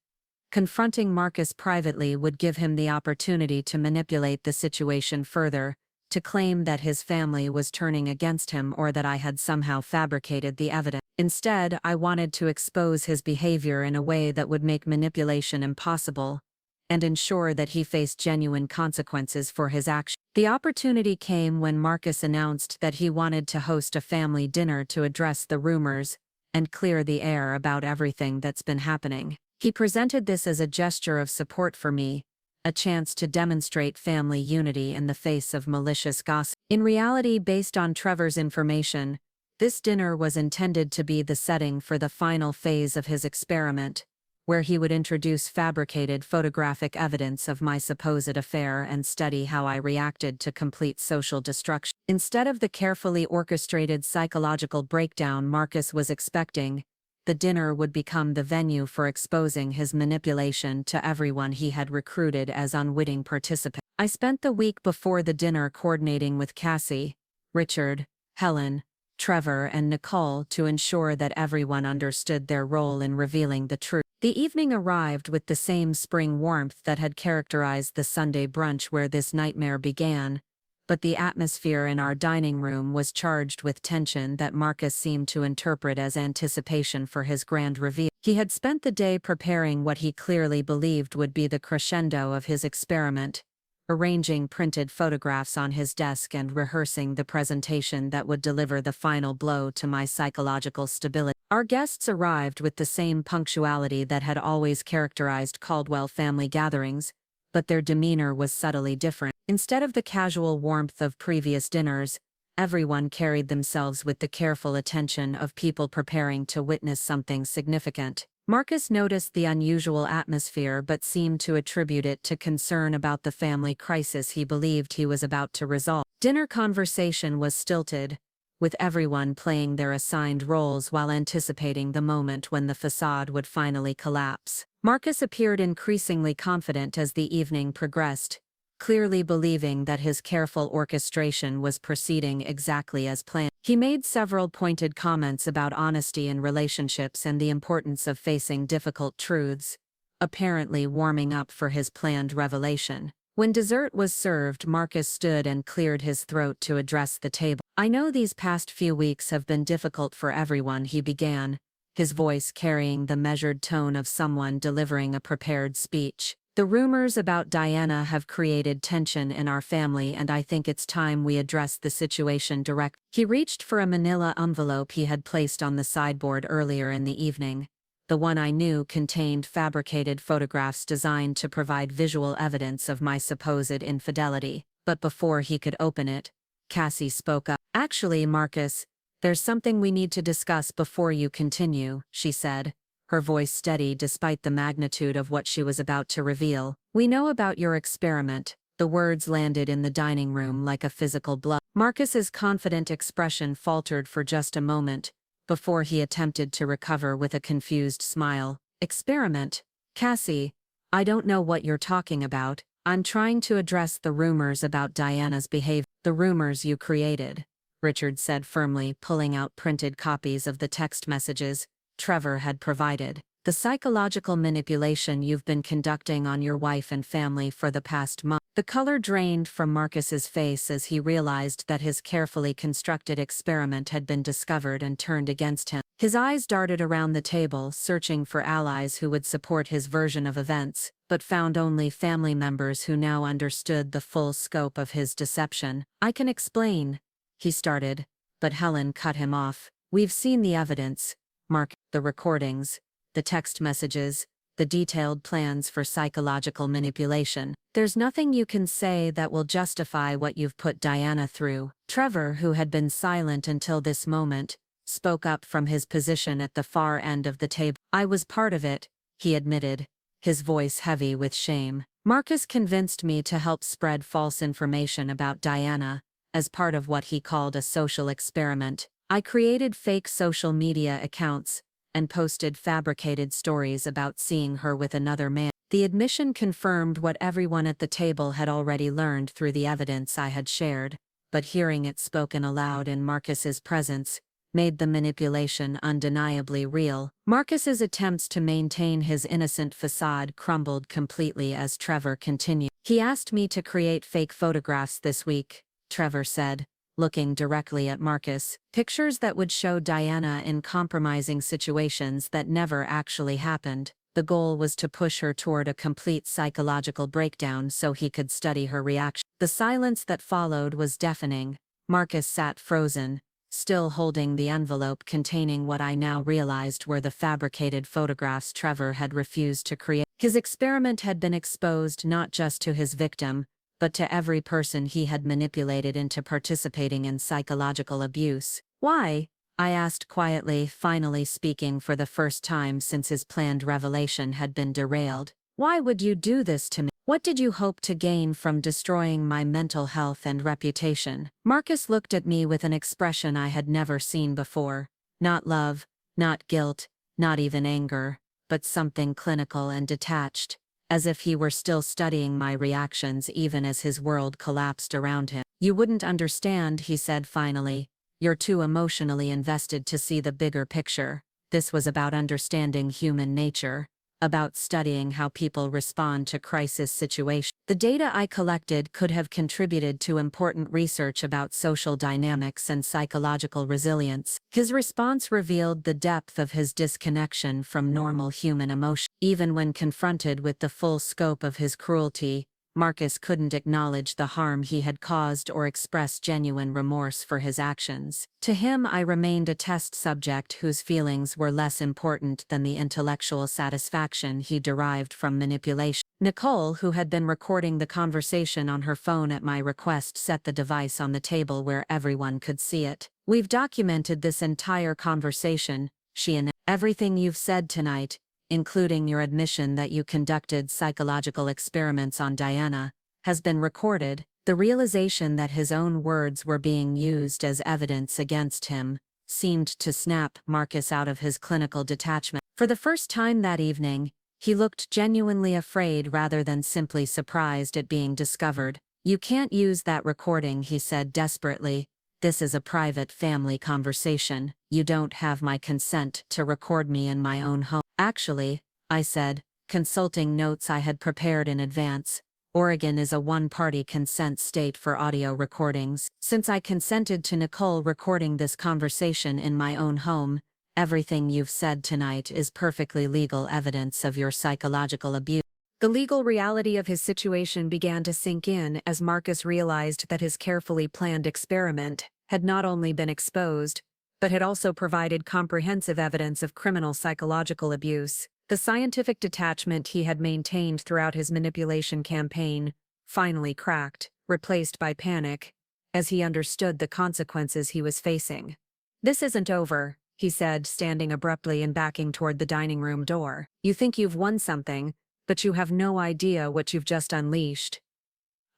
Confronting Marcus privately would give him the opportunity to manipulate the situation further, to claim that his family was turning against him or that I had somehow fabricated the evidence. Instead, I wanted to expose his behavior in a way that would make manipulation impossible and ensure that he faced genuine consequences for his actions. The opportunity came when Marcus announced that he wanted to host a family dinner to address the rumors and clear the air about everything that's been happening. He presented this as a gesture of support for me, a chance to demonstrate family unity in the face of malicious gossip. In reality, based on Trevor's information, this dinner was intended to be the setting for the final phase of his experiment, where he would introduce fabricated photographic evidence of my supposed affair and study how I reacted to complete social destruction. Instead of the carefully orchestrated psychological breakdown Marcus was expecting, the dinner would become the venue for exposing his manipulation to everyone he had recruited as unwitting participants. I spent the week before the dinner coordinating with Cassie, Richard, Helen, Trevor, and Nicole to ensure that everyone understood their role in revealing the truth. The evening arrived with the same spring warmth that had characterized the Sunday brunch where this nightmare began, but the atmosphere in our dining room was charged with tension that Marcus seemed to interpret as anticipation for his grand reveal. He had spent the day preparing what he clearly believed would be the crescendo of his experiment, arranging printed photographs on his desk and rehearsing the presentation that would deliver the final blow to my psychological stability. Our guests arrived with the same punctuality that had always characterized Caldwell family gatherings, but their demeanor was subtly different. Instead of the casual warmth of previous dinners, everyone carried themselves with the careful attention of people preparing to witness something significant. Marcus noticed the unusual atmosphere but seemed to attribute it to concern about the family crisis he believed he was about to resolve. Dinner conversation was stilted, with everyone playing their assigned roles while anticipating the moment when the facade would finally collapse. Marcus appeared increasingly confident as the evening progressed, clearly believing that his careful orchestration was proceeding exactly as planned. He made several pointed comments about honesty in relationships and the importance of facing difficult truths, apparently warming up for his planned revelation. When dessert was served, Marcus stood and cleared his throat to address the table. "I know these past few weeks have been difficult for everyone," he began, his voice carrying the measured tone of someone delivering a prepared speech. "The rumors about Diana have created tension in our family, and I think it's time we address the situation directly." He reached for a manila envelope he had placed on the sideboard earlier in the evening. The one I knew contained fabricated photographs designed to provide visual evidence of my supposed infidelity. But before he could open it, Cassie spoke up. "Actually, Marcus, there's something we need to discuss before you continue," she said, her voice steady despite the magnitude of what she was about to reveal. "We know about your experiment." The words landed in the dining room like a physical blow. Marcus's confident expression faltered for just a moment, before he attempted to recover with a confused smile. "Experiment? Cassie, I don't know what you're talking about. I'm trying to address the rumors about Diana's behavior." "The rumors you created," Richard said firmly, pulling out printed copies of the text messages Trevor had provided. "The psychological manipulation you've been conducting on your wife and family for the past month." The color drained from Marcus's face as he realized that his carefully constructed experiment had been discovered and turned against him. His eyes darted around the table, searching for allies who would support his version of events, but found only family members who now understood the full scope of his deception. "I can explain," he started, but Helen cut him off. "We've seen the evidence, Mark, the recordings, the text messages, the detailed plans for psychological manipulation. There's nothing you can say that will justify what you've put Diana through." Trevor, who had been silent until this moment, spoke up from his position at the far end of the table. "I was part of it," he admitted, his voice heavy with shame. "Marcus convinced me to help spread false information about Diana, as part of what he called a social experiment. I created fake social media accounts and posted fabricated stories about seeing her with another man." The admission confirmed what everyone at the table had already learned through the evidence I had shared, but hearing it spoken aloud in Marcus's presence made the manipulation undeniably real. Marcus's attempts to maintain his innocent facade crumbled completely as Trevor continued. "He asked me to create fake photographs this week," Trevor said, looking directly at Marcus. "Pictures that would show Diana in compromising situations that never actually happened. The goal was to push her toward a complete psychological breakdown so he could study her reaction." The silence that followed was deafening. Marcus sat frozen, still holding the envelope containing what I now realized were the fabricated photographs Trevor had refused to create. His experiment had been exposed not just to his victim, but to every person he had manipulated into participating in psychological abuse. "Why?" I asked quietly, finally speaking for the first time since his planned revelation had been derailed. "Why would you do this to me? What did you hope to gain from destroying my mental health and reputation?" Marcus looked at me with an expression I had never seen before. Not love, not guilt, not even anger, but something clinical and detached, as if he were still studying my reactions even as his world collapsed around him. "You wouldn't understand," he said finally. "You're too emotionally invested to see the bigger picture. This was about understanding human nature, about studying how people respond to crisis situations. The data I collected could have contributed to important research about social dynamics and psychological resilience." His response revealed the depth of his disconnection from normal human emotion. Even when confronted with the full scope of his cruelty, Marcus couldn't acknowledge the harm he had caused or express genuine remorse for his actions. To him, I remained a test subject whose feelings were less important than the intellectual satisfaction he derived from manipulation. Nicole, who had been recording the conversation on her phone at my request, set the device on the table where everyone could see it. "We've documented this entire conversation," she announced. "Everything you've said tonight, including your admission that you conducted psychological experiments on Diana, has been recorded." The realization that his own words were being used as evidence against him seemed to snap Marcus out of his clinical detachment. For the first time that evening, he looked genuinely afraid rather than simply surprised at being discovered. "You can't use that recording," he said desperately. "This is a private family conversation. You don't have my consent to record me in my own home." "Actually," I said, consulting notes I had prepared in advance, "Oregon is a one-party consent state for audio recordings. Since I consented to Nicole recording this conversation in my own home, everything you've said tonight is perfectly legal evidence of your psychological abuse." The legal reality of his situation began to sink in as Marcus realized that his carefully planned experiment had not only been exposed, but had also provided comprehensive evidence of criminal psychological abuse. The scientific detachment he had maintained throughout his manipulation campaign finally cracked, replaced by panic, as he understood the consequences he was facing. "This isn't over," he said, standing abruptly and backing toward the dining room door. "You think you've won something, but you have no idea what you've just unleashed.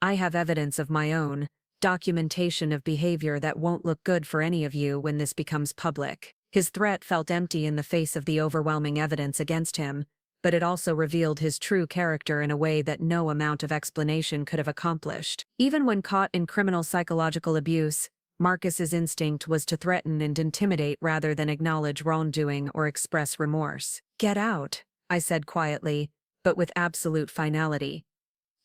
I have evidence of my own, documentation of behavior that won't look good for any of you when this becomes public." His threat felt empty in the face of the overwhelming evidence against him, but it also revealed his true character in a way that no amount of explanation could have accomplished. Even when caught in criminal psychological abuse, Marcus's instinct was to threaten and intimidate rather than acknowledge wrongdoing or express remorse. "Get out," I said quietly, but with absolute finality.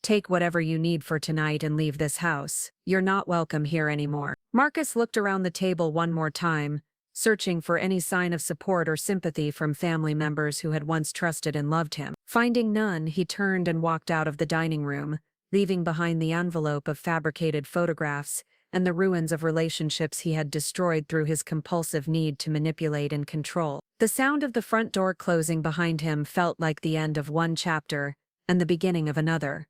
"Take whatever you need for tonight and leave this house. You're not welcome here anymore." Marcus looked around the table one more time, searching for any sign of support or sympathy from family members who had once trusted and loved him. Finding none, he turned and walked out of the dining room, leaving behind the envelope of fabricated photographs and the ruins of relationships he had destroyed through his compulsive need to manipulate and control. The sound of the front door closing behind him felt like the end of one chapter and the beginning of another.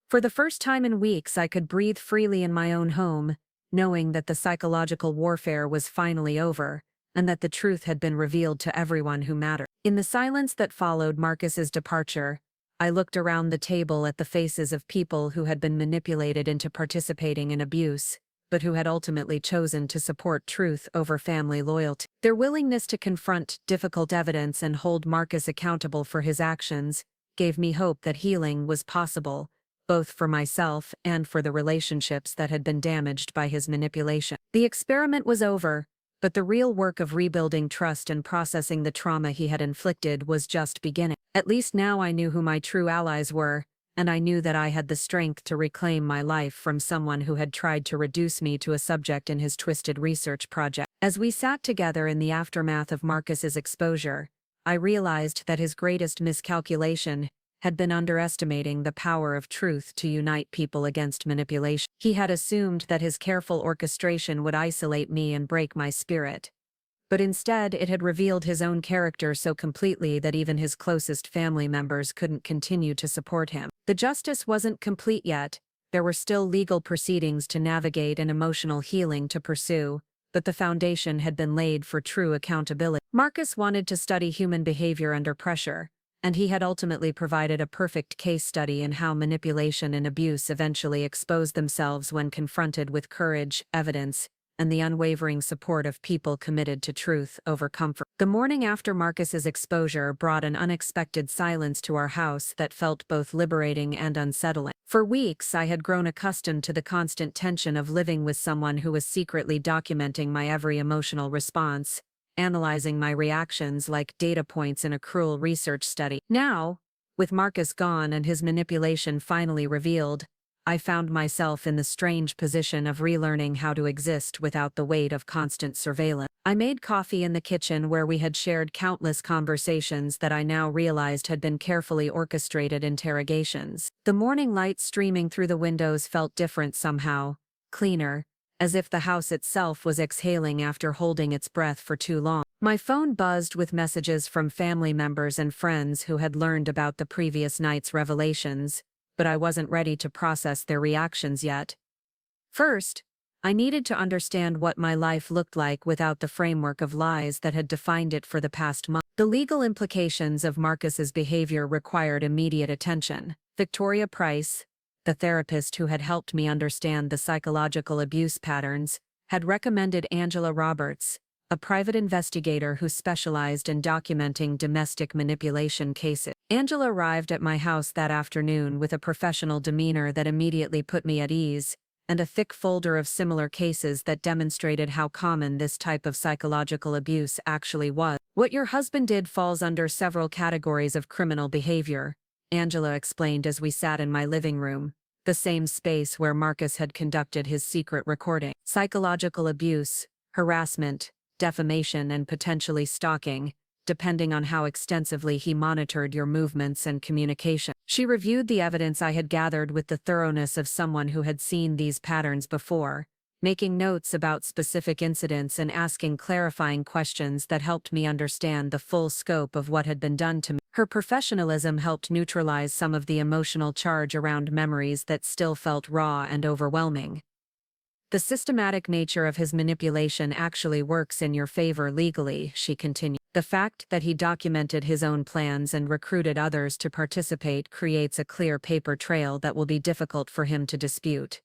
For the first time in weeks, I could breathe freely in my own home, knowing that the psychological warfare was finally over, and that the truth had been revealed to everyone who mattered. In the silence that followed Marcus's departure, I looked around the table at the faces of people who had been manipulated into participating in abuse, but who had ultimately chosen to support truth over family loyalty. Their willingness to confront difficult evidence and hold Marcus accountable for his actions gave me hope that healing was possible, both for myself and for the relationships that had been damaged by his manipulation. The experiment was over, But the real work of rebuilding trust and processing the trauma he had inflicted was just beginning. At least now I knew who my true allies were, and I knew that I had the strength to reclaim my life from someone who had tried to reduce me to a subject in his twisted research project. As we sat together in the aftermath of Marcus's exposure, I realized that his greatest miscalculation had been underestimating the power of truth to unite people against manipulation. He had assumed that his careful orchestration would isolate me and break my spirit. But instead, it had revealed his own character so completely that even his closest family members couldn't continue to support him. The justice wasn't complete yet. There were still legal proceedings to navigate and emotional healing to pursue, but the foundation had been laid for true accountability. Marcus wanted to study human behavior under pressure, and he had ultimately provided a perfect case study in how manipulation and abuse eventually expose themselves when confronted with courage, evidence, and the unwavering support of people committed to truth over comfort. The morning after Marcus's exposure brought an unexpected silence to our house that felt both liberating and unsettling. For weeks, I had grown accustomed to the constant tension of living with someone who was secretly documenting my every emotional response, analyzing my reactions like data points in a cruel research study. Now, with Marcus gone and his manipulation finally revealed, I found myself in the strange position of relearning how to exist without the weight of constant surveillance. I made coffee in the kitchen where we had shared countless conversations that I now realized had been carefully orchestrated interrogations. The morning light streaming through the windows felt different somehow, cleaner, as if the house itself was exhaling after holding its breath for too long. My phone buzzed with messages from family members and friends who had learned about the previous night's revelations, but I wasn't ready to process their reactions yet. First, I needed to understand what my life looked like without the framework of lies that had defined it for the past month. The legal implications of Marcus's behavior required immediate attention. Victoria Price, the therapist who had helped me understand the psychological abuse patterns, had recommended Angela Roberts, a private investigator who specialized in documenting domestic manipulation cases. Angela arrived at my house that afternoon with a professional demeanor that immediately put me at ease, and a thick folder of similar cases that demonstrated how common this type of psychological abuse actually was. What your husband did falls under several categories of criminal behavior, Angela explained as we sat in my living room, the same space where Marcus had conducted his secret recording. Psychological abuse, harassment, defamation, and potentially stalking, depending on how extensively he monitored your movements and communication. She reviewed the evidence I had gathered with the thoroughness of someone who had seen these patterns before, making notes about specific incidents and asking clarifying questions that helped me understand the full scope of what had been done to me. Her professionalism helped neutralize some of the emotional charge around memories that still felt raw and overwhelming. The systematic nature of his manipulation actually works in your favor legally, she continued. The fact that he documented his own plans and recruited others to participate creates a clear paper trail that will be difficult for him to dispute.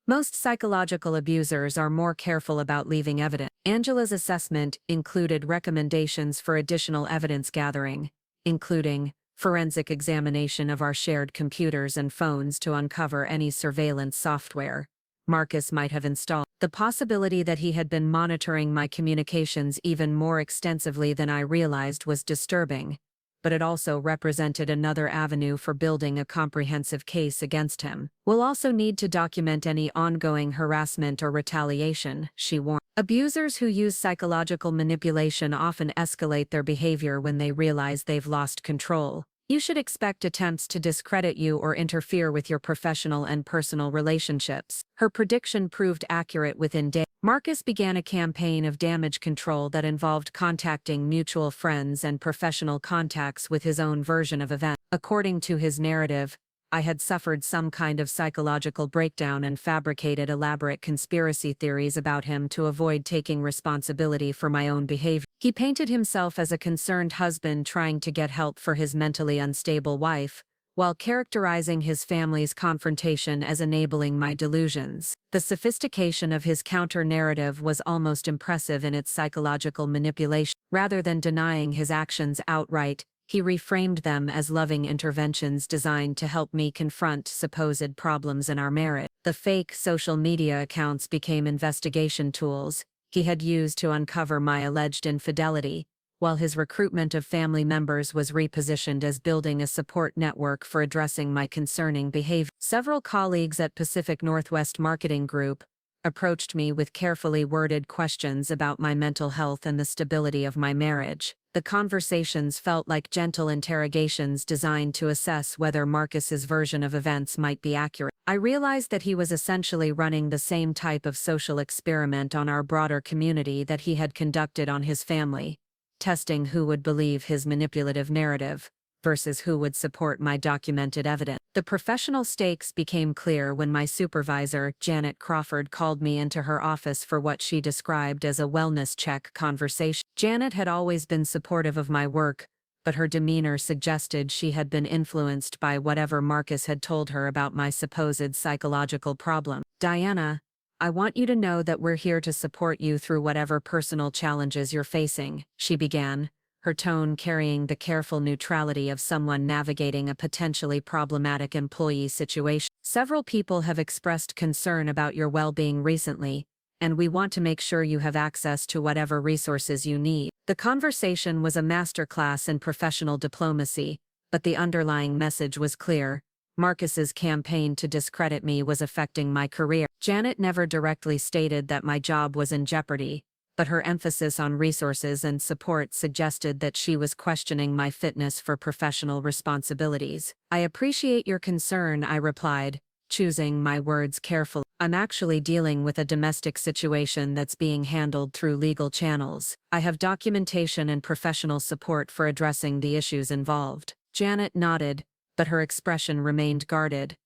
Most psychological abusers are more careful about leaving evidence. Angela's assessment included recommendations for additional evidence gathering, including forensic examination of our shared computers and phones to uncover any surveillance software Marcus might have installed. The possibility that he had been monitoring my communications even more extensively than I realized was disturbing, but it also represented another avenue for building a comprehensive case against him. We'll also need to document any ongoing harassment or retaliation, she warned. Abusers who use psychological manipulation often escalate their behavior when they realize they've lost control. You should expect attempts to discredit you or interfere with your professional and personal relationships. Her prediction proved accurate within days. Marcus began a campaign of damage control that involved contacting mutual friends and professional contacts with his own version of events. According to his narrative, I had suffered some kind of psychological breakdown and fabricated elaborate conspiracy theories about him to avoid taking responsibility for my own behavior. He painted himself as a concerned husband trying to get help for his mentally unstable wife, while characterizing his family's confrontation as enabling my delusions. The sophistication of his counter-narrative was almost impressive in its psychological manipulation. Rather than denying his actions outright, he reframed them as loving interventions designed to help me confront supposed problems in our marriage. The fake social media accounts became investigation tools, he had used to uncover my alleged infidelity, while his recruitment of family members was repositioned as building a support network for addressing my concerning behavior. Several colleagues at Pacific Northwest Marketing Group approached me with carefully worded questions about my mental health and the stability of my marriage. The conversations felt like gentle interrogations designed to assess whether Marcus's version of events might be accurate. I realized that he was essentially running the same type of social experiment on our broader community that he had conducted on his family, testing who would believe his manipulative narrative versus who would support my documented evidence. The professional stakes became clear when my supervisor, Janet Crawford, called me into her office for what she described as a wellness check conversation. Janet had always been supportive of my work, but her demeanor suggested she had been influenced by whatever Marcus had told her about my supposed psychological problem. "Diana, I want you to know that we're here to support you through whatever personal challenges you're facing," she began, her tone carrying the careful neutrality of someone navigating a potentially problematic employee situation. "Several people have expressed concern about your well-being recently, and we want to make sure you have access to whatever resources you need." The conversation was a masterclass in professional diplomacy, but the underlying message was clear. Marcus's campaign to discredit me was affecting my career. Janet never directly stated that my job was in jeopardy, but her emphasis on resources and support suggested that she was questioning my fitness for professional responsibilities. "I appreciate your concern," I replied, choosing my words carefully. "I'm actually dealing with a domestic situation that's being handled through legal channels. I have documentation and professional support for addressing the issues involved." Janet nodded, but her expression remained guarded.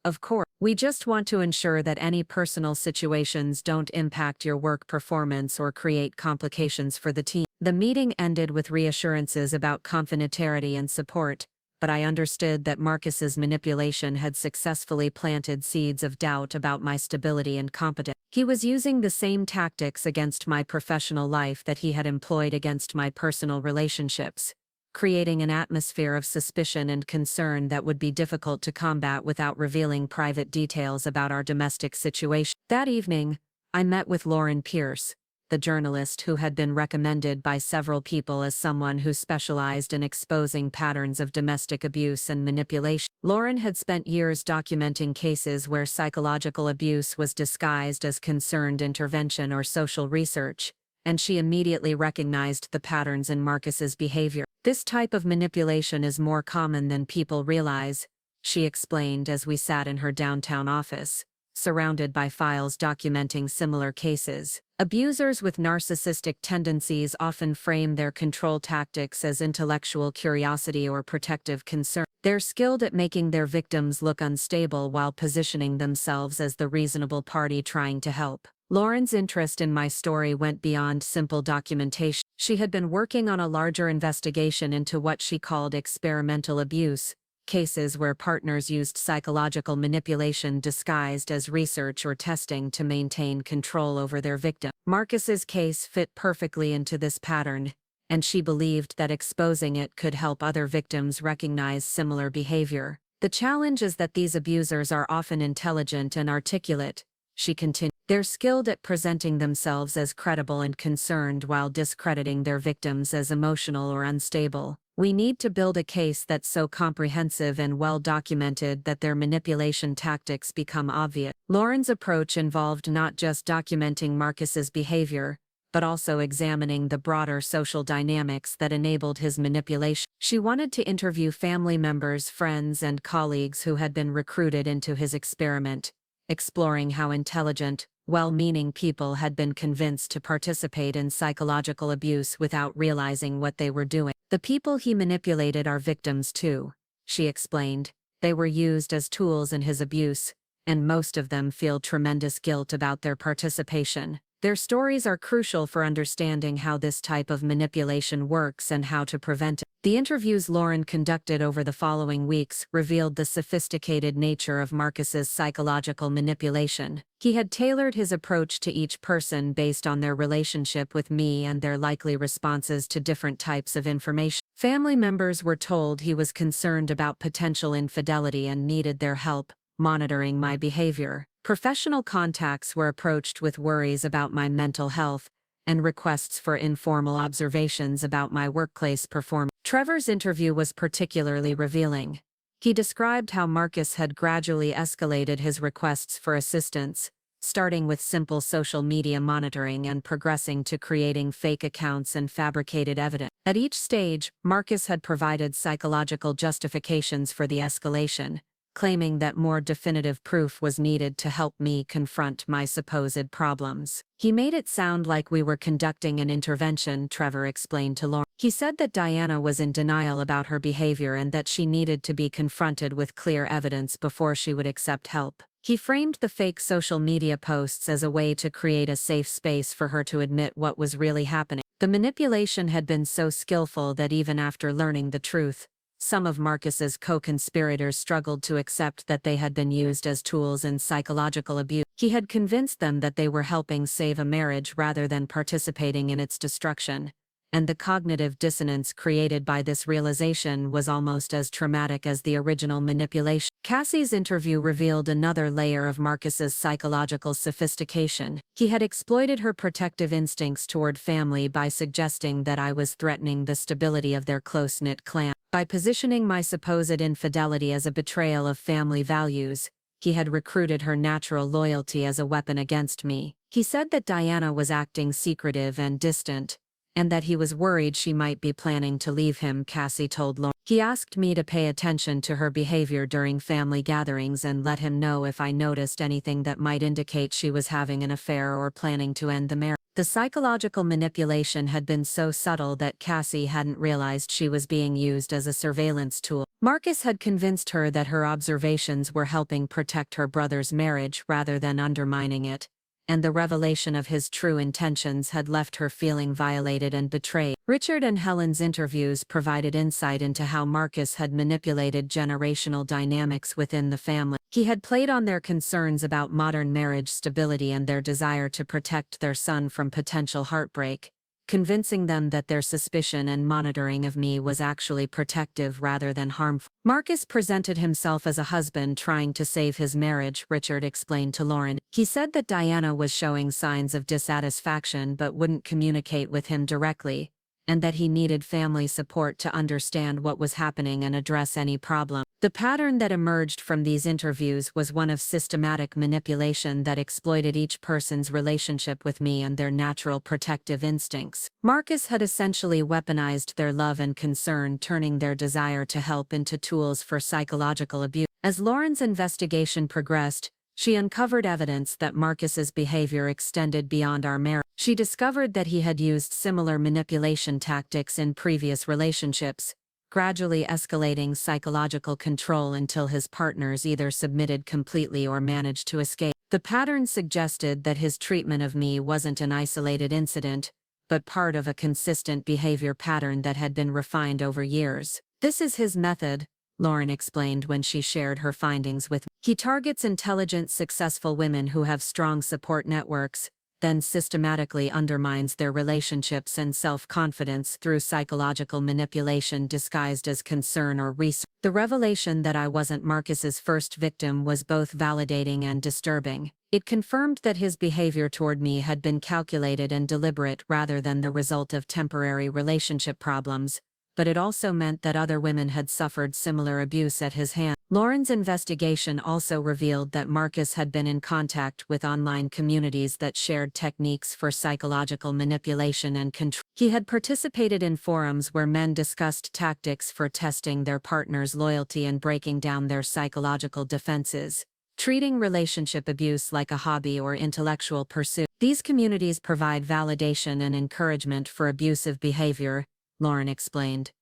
"Of course, we just want to ensure that any personal situations don't impact your work performance or create complications for the team." The meeting ended with reassurances about confidentiality and support, but I understood that Marcus's manipulation had successfully planted seeds of doubt about my stability and competence. He was using the same tactics against my professional life that he had employed against my personal relationships, creating an atmosphere of suspicion and concern that would be difficult to combat without revealing private details about our domestic situation. That evening, I met with Lauren Pierce, the journalist who had been recommended by several people as someone who specialized in exposing patterns of domestic abuse and manipulation. Lauren had spent years documenting cases where psychological abuse was disguised as concerned intervention or social research, and she immediately recognized the patterns in Marcus's behavior. "This type of manipulation is more common than people realize," she explained as we sat in her downtown office, surrounded by files documenting similar cases. "Abusers with narcissistic tendencies often frame their control tactics as intellectual curiosity or protective concern. They're skilled at making their victims look unstable while positioning themselves as the reasonable party trying to help." Lauren's interest in my story went beyond simple documentation. She had been working on a larger investigation into what she called experimental abuse, cases where partners used psychological manipulation disguised as research or testing to maintain control over their victim. Marcus's case fit perfectly into this pattern, and she believed that exposing it could help other victims recognize similar behavior. "The challenge is that these abusers are often intelligent and articulate," she continued. "They're skilled at presenting themselves as credible and concerned while discrediting their victims as emotional or unstable. We need to build a case that's so comprehensive and well documented that their manipulation tactics become obvious." Lauren's approach involved not just documenting Marcus's behavior, but also examining the broader social dynamics that enabled his manipulation. She wanted to interview family members, friends, and colleagues who had been recruited into his experiment, exploring how intelligent, well-meaning people had been convinced to participate in psychological abuse without realizing what they were doing. "The people he manipulated are victims too," she explained. "They were used as tools in his abuse, and most of them feel tremendous guilt about their participation. Their stories are crucial for understanding how this type of manipulation works and how to prevent it." The interviews Lauren conducted over the following weeks revealed the sophisticated nature of Marcus's psychological manipulation. He had tailored his approach to each person based on their relationship with me and their likely responses to different types of information. Family members were told he was concerned about potential infidelity and needed their help monitoring my behavior. Professional contacts were approached with worries about my mental health and requests for informal observations about my workplace performance. Trevor's interview was particularly revealing. He described how Marcus had gradually escalated his requests for assistance, starting with simple social media monitoring and progressing to creating fake accounts and fabricated evidence. At each stage, Marcus had provided psychological justifications for the escalation, claiming that more definitive proof was needed to help me confront my supposed problems. He made it sound like we were conducting an intervention, Trevor explained to Lauren. He said that Diana was in denial about her behavior and that she needed to be confronted with clear evidence before she would accept help. He framed the fake social media posts as a way to create a safe space for her to admit what was really happening. The manipulation had been so skillful that even after learning the truth, some of Marcus's co-conspirators struggled to accept that they had been used as tools in psychological abuse. He had convinced them that they were helping save a marriage rather than participating in its destruction, and the cognitive dissonance created by this realization was almost as traumatic as the original manipulation. Cassie's interview revealed another layer of Marcus's psychological sophistication. He had exploited her protective instincts toward family by suggesting that I was threatening the stability of their close-knit clan. By positioning my supposed infidelity as a betrayal of family values, he had recruited her natural loyalty as a weapon against me. He said that Diana was acting secretive and distant, and that he was worried she might be planning to leave him, Cassie told Lauren. He asked me to pay attention to her behavior during family gatherings and let him know if I noticed anything that might indicate she was having an affair or planning to end the marriage. The psychological manipulation had been so subtle that Cassie hadn't realized she was being used as a surveillance tool. Marcus had convinced her that her observations were helping protect her brother's marriage rather than undermining it, and the revelation of his true intentions had left her feeling violated and betrayed. Richard and Helen's interviews provided insight into how Marcus had manipulated generational dynamics within the family. He had played on their concerns about modern marriage stability and their desire to protect their son from potential heartbreak, convincing them that their suspicion and monitoring of me was actually protective rather than harmful. Marcus presented himself as a husband trying to save his marriage, Richard explained to Lauren. He said that Diana was showing signs of dissatisfaction but wouldn't communicate with him directly, and that he needed family support to understand what was happening and address any problem. The pattern that emerged from these interviews was one of systematic manipulation that exploited each person's relationship with me and their natural protective instincts. Marcus had essentially weaponized their love and concern, turning their desire to help into tools for psychological abuse. As Lauren's investigation progressed, she uncovered evidence that Marcus's behavior extended beyond our marriage. She discovered that he had used similar manipulation tactics in previous relationships, gradually escalating psychological control until his partners either submitted completely or managed to escape. The pattern suggested that his treatment of me wasn't an isolated incident, but part of a consistent behavior pattern that had been refined over years. This is his method, Lauren explained when she shared her findings with me. He targets intelligent, successful women who have strong support networks, then systematically undermines their relationships and self-confidence through psychological manipulation disguised as concern or research. The revelation that I wasn't Marcus's first victim was both validating and disturbing. It confirmed that his behavior toward me had been calculated and deliberate rather than the result of temporary relationship problems, but it also meant that other women had suffered similar abuse at his hands. Lauren's investigation also revealed that Marcus had been in contact with online communities that shared techniques for psychological manipulation and control. He had participated in forums where men discussed tactics for testing their partner's loyalty and breaking down their psychological defenses, treating relationship abuse like a hobby or intellectual pursuit. These communities provide validation and encouragement for abusive behavior, Lauren explained.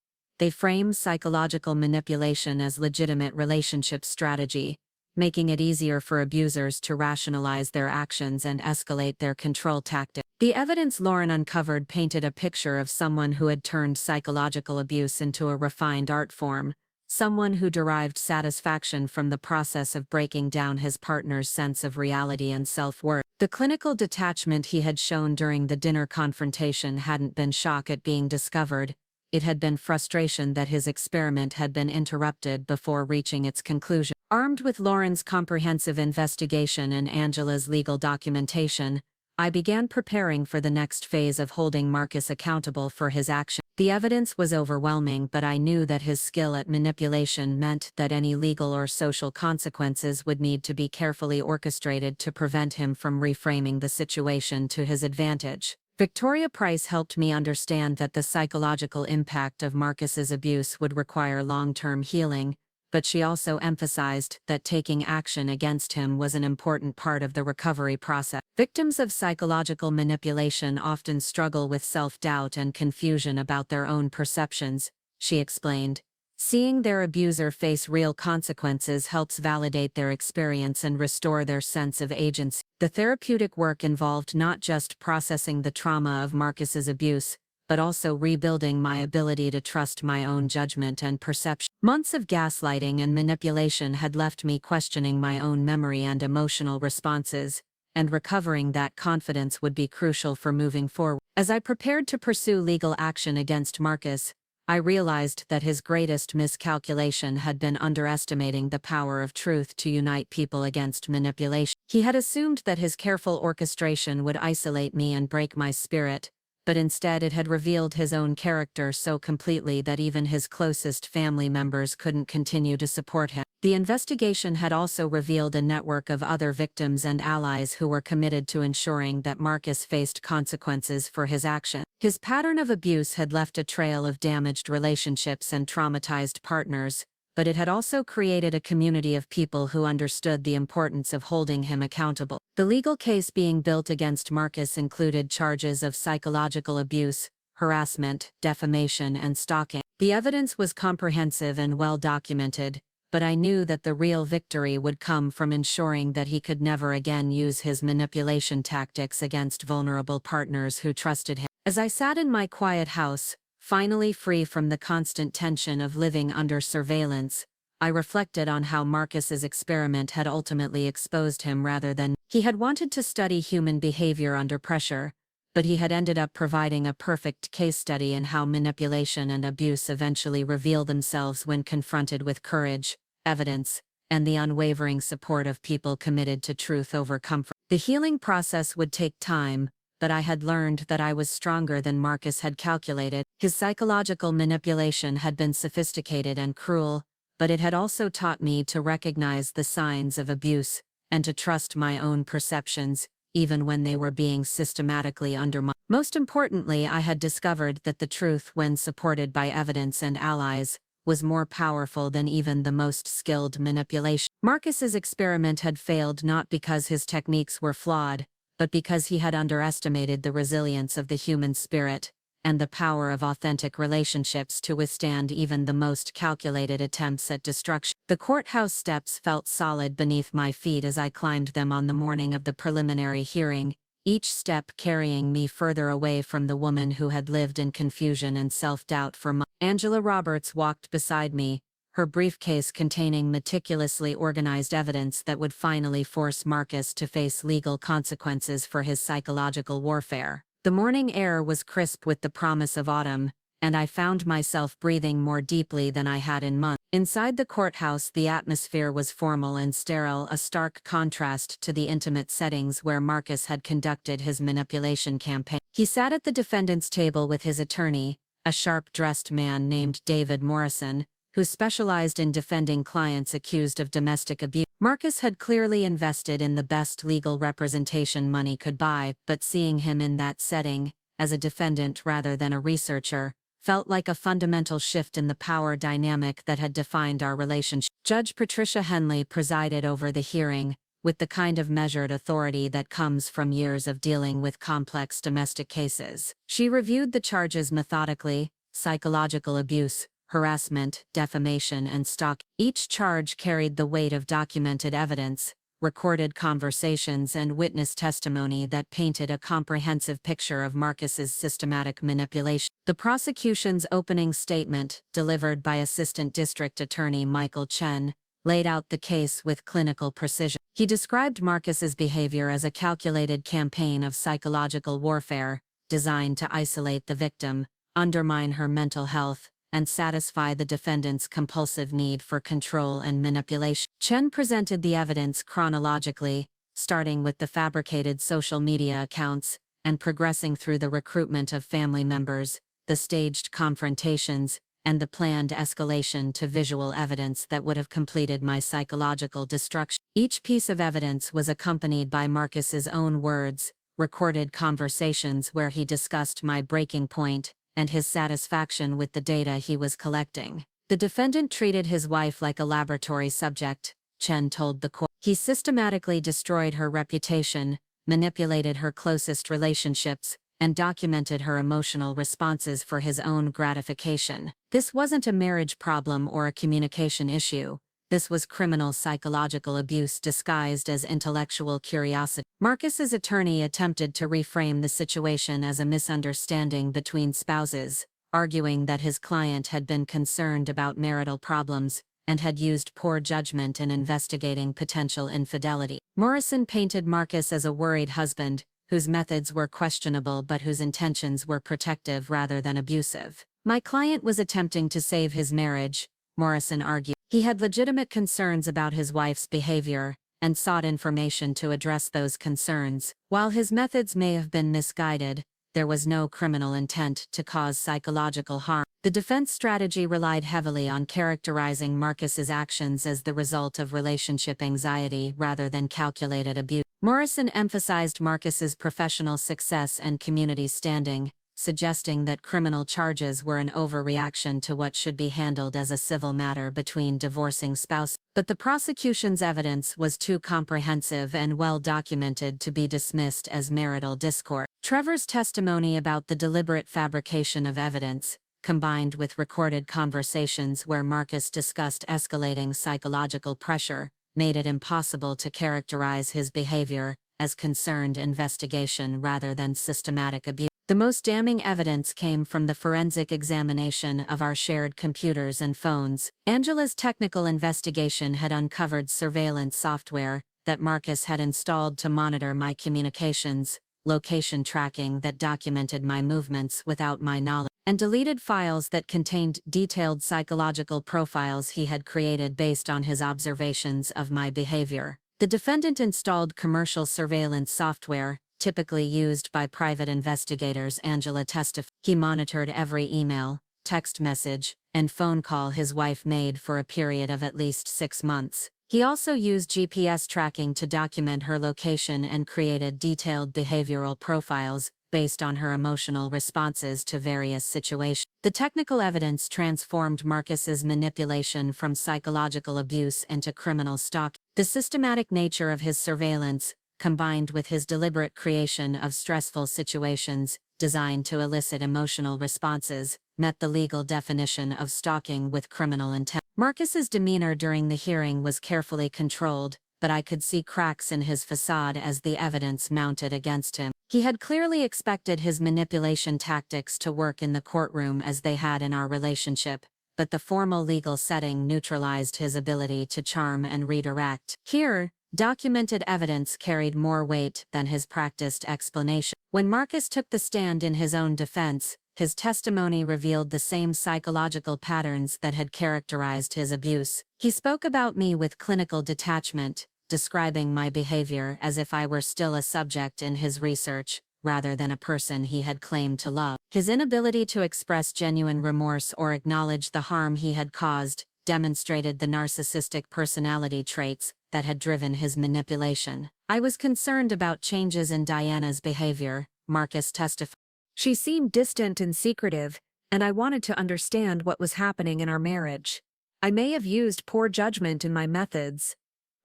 They frame psychological manipulation as legitimate relationship strategy, making it easier for abusers to rationalize their actions and escalate their control tactics. The evidence Lauren uncovered painted a picture of someone who had turned psychological abuse into a refined art form, someone who derived satisfaction from the process of breaking down his partner's sense of reality and self-worth. The clinical detachment he had shown during the dinner confrontation hadn't been shock at being discovered. it had been frustration that his experiment had been interrupted before reaching its conclusion. Armed with Lauren's comprehensive investigation and Angela's legal documentation, I began preparing for the next phase of holding Marcus accountable for his actions. The evidence was overwhelming, but I knew that his skill at manipulation meant that any legal or social consequences would need to be carefully orchestrated to prevent him from reframing the situation to his advantage. Victoria Price helped me understand that the psychological impact of Marcus's abuse would require long-term healing, but she also emphasized that taking action against him was an important part of the recovery process. Victims of psychological manipulation often struggle with self-doubt and confusion about their own perceptions, she explained. Seeing their abuser face real consequences helps validate their experience and restore their sense of agency. The therapeutic work involved not just processing the trauma of Marcus's abuse, but also rebuilding my ability to trust my own judgment and perception. Months of gaslighting and manipulation had left me questioning my own memory and emotional responses, and recovering that confidence would be crucial for moving forward. As I prepared to pursue legal action against Marcus, I realized that his greatest miscalculation had been underestimating the power of truth to unite people against manipulation. He had assumed that his careful orchestration would isolate me and break my spirit, but instead it had revealed his own character so completely that even his closest family members couldn't continue to support him. The investigation had also revealed a network of other victims and allies who were committed to ensuring that Marcus faced consequences for his action. His pattern of abuse had left a trail of damaged relationships and traumatized partners, but it had also created a community of people who understood the importance of holding him accountable. The legal case being built against Marcus included charges of psychological abuse, harassment, defamation, and stalking. The evidence was comprehensive and well documented, but I knew that the real victory would come from ensuring that he could never again use his manipulation tactics against vulnerable partners who trusted him. As I sat in my quiet house, finally free from the constant tension of living under surveillance, I reflected on how Marcus's experiment had ultimately exposed him rather than he had wanted to study human behavior under pressure, but he had ended up providing a perfect case study in how manipulation and abuse eventually reveal themselves when confronted with courage, evidence, and the unwavering support of people committed to truth over comfort. The healing process would take time, but I had learned that I was stronger than Marcus had calculated. His psychological manipulation had been sophisticated and cruel, but it had also taught me to recognize the signs of abuse, and to trust my own perceptions, even when they were being systematically undermined. Most importantly, I had discovered that the truth, when supported by evidence and allies, was more powerful than even the most skilled manipulation. Marcus's experiment had failed not because his techniques were flawed, but because he had underestimated the resilience of the human spirit, and the power of authentic relationships to withstand even the most calculated attempts at destruction. The courthouse steps felt solid beneath my feet as I climbed them on the morning of the preliminary hearing, each step carrying me further away from the woman who had lived in confusion and self-doubt for months. Angela Roberts walked beside me, her briefcase containing meticulously organized evidence that would finally force Marcus to face legal consequences for his psychological warfare. The morning air was crisp with the promise of autumn, and I found myself breathing more deeply than I had in months. Inside the courthouse, the atmosphere was formal and sterile, a stark contrast to the intimate settings where Marcus had conducted his manipulation campaign. He sat at the defendant's table with his attorney, a sharp-dressed man named David Morrison, who specialized in defending clients accused of domestic abuse. Marcus had clearly invested in the best legal representation money could buy, but seeing him in that setting, as a defendant rather than a researcher, felt like a fundamental shift in the power dynamic that had defined our relationship. Judge Patricia Henley presided over the hearing, with the kind of measured authority that comes from years of dealing with complex domestic cases. She reviewed the charges methodically: psychological abuse, harassment, defamation, and stalking. Each charge carried the weight of documented evidence, recorded conversations, and witness testimony that painted a comprehensive picture of Marcus's systematic manipulation. The prosecution's opening statement, delivered by Assistant District Attorney Michael Chen, laid out the case with clinical precision. He described Marcus's behavior as a calculated campaign of psychological warfare, designed to isolate the victim, undermine her mental health, and satisfy the defendant's compulsive need for control and manipulation. Chen presented the evidence chronologically, starting with the fabricated social media accounts, and progressing through the recruitment of family members, the staged confrontations, and the planned escalation to visual evidence that would have completed my psychological destruction. Each piece of evidence was accompanied by Marcus's own words, recorded conversations where he discussed my breaking point, and his satisfaction with the data he was collecting. The defendant treated his wife like a laboratory subject, Chen told the court. He systematically destroyed her reputation, manipulated her closest relationships, and documented her emotional responses for his own gratification. This wasn't a marriage problem or a communication issue. This was criminal psychological abuse disguised as intellectual curiosity. Marcus's attorney attempted to reframe the situation as a misunderstanding between spouses, arguing that his client had been concerned about marital problems and had used poor judgment in investigating potential infidelity. Morrison painted Marcus as a worried husband, whose methods were questionable but whose intentions were protective rather than abusive. My client was attempting to save his marriage, Morrison argued. He had legitimate concerns about his wife's behavior, and sought information to address those concerns. While his methods may have been misguided, there was no criminal intent to cause psychological harm. The defense strategy relied heavily on characterizing Marcus's actions as the result of relationship anxiety rather than calculated abuse. Morrison emphasized Marcus's professional success and community standing, suggesting that criminal charges were an overreaction to what should be handled as a civil matter between divorcing spouses. But the prosecution's evidence was too comprehensive and well documented to be dismissed as marital discord. Trevor's testimony about the deliberate fabrication of evidence, combined with recorded conversations where Marcus discussed escalating psychological pressure, made it impossible to characterize his behavior as concerned investigation rather than systematic abuse. The most damning evidence came from the forensic examination of our shared computers and phones. Angela's technical investigation had uncovered surveillance software that Marcus had installed to monitor my communications, location tracking that documented my movements without my knowledge, and deleted files that contained detailed psychological profiles he had created based on his observations of my behavior. The defendant installed commercial surveillance software, typically used by private investigators. Angela testified. He monitored every email, text message, and phone call his wife made for a period of at least 6 months. He also used GPS tracking to document her location and created detailed behavioral profiles based on her emotional responses to various situations. The technical evidence transformed Marcus's manipulation from psychological abuse into criminal stalking. The systematic nature of his surveillance, combined with his deliberate creation of stressful situations designed to elicit emotional responses, met the legal definition of stalking with criminal intent. Marcus's demeanor during the hearing was carefully controlled, but I could see cracks in his facade as the evidence mounted against him. He had clearly expected his manipulation tactics to work in the courtroom as they had in our relationship, but the formal legal setting neutralized his ability to charm and redirect. Here, documented evidence carried more weight than his practiced explanation. When Marcus took the stand in his own defense, his testimony revealed the same psychological patterns that had characterized his abuse. He spoke about me with clinical detachment, describing my behavior as if I were still a subject in his research, rather than a person he had claimed to love. His inability to express genuine remorse or acknowledge the harm he had caused demonstrated the narcissistic personality traits that had driven his manipulation. I was concerned about changes in Diana's behavior, Marcus testified. She seemed distant and secretive, and I wanted to understand what was happening in our marriage. I may have used poor judgment in my methods,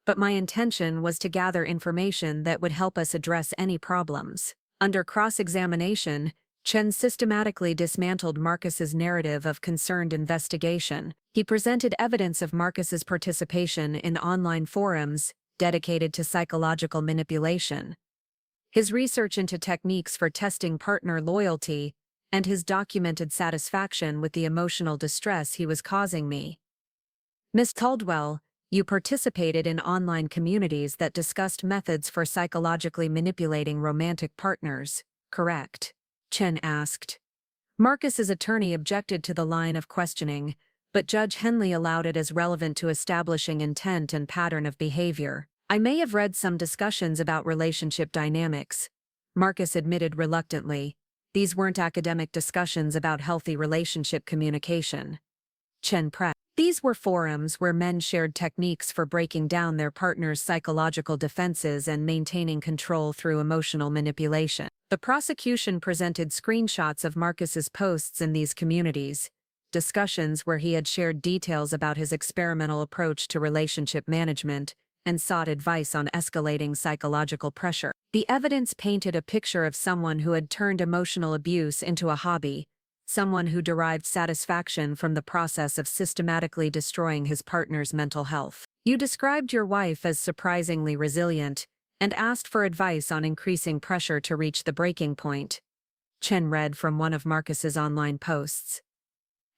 but my intention was to gather information that would help us address any problems. Under cross-examination, Chen systematically dismantled Marcus's narrative of concerned investigation. He presented evidence of Marcus's participation in online forums dedicated to psychological manipulation, his research into techniques for testing partner loyalty, and his documented satisfaction with the emotional distress he was causing me. Ms. Caldwell, you participated in online communities that discussed methods for psychologically manipulating romantic partners, correct? Chen asked. Marcus's attorney objected to the line of questioning, but Judge Henley allowed it as relevant to establishing intent and pattern of behavior. "I may have read some discussions about relationship dynamics," Marcus admitted reluctantly. "These weren't academic discussions about healthy relationship communication." Chen pressed. "These were forums where men shared techniques for breaking down their partner's psychological defenses and maintaining control through emotional manipulation." The prosecution presented screenshots of Marcus's posts in these communities, discussions where he had shared details about his experimental approach to relationship management, and sought advice on escalating psychological pressure. The evidence painted a picture of someone who had turned emotional abuse into a hobby, someone who derived satisfaction from the process of systematically destroying his partner's mental health. "You described your wife as surprisingly resilient, and asked for advice on increasing pressure to reach the breaking point," Chen read from one of Marcus's online posts.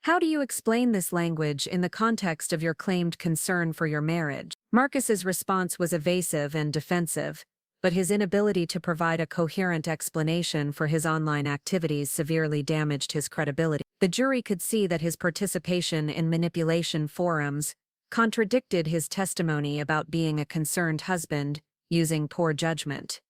"How do you explain this language in the context of your claimed concern for your marriage?" Marcus's response was evasive and defensive, but his inability to provide a coherent explanation for his online activities severely damaged his credibility. The jury could see that his participation in manipulation forums contradicted his testimony about being a concerned husband, using poor judgment.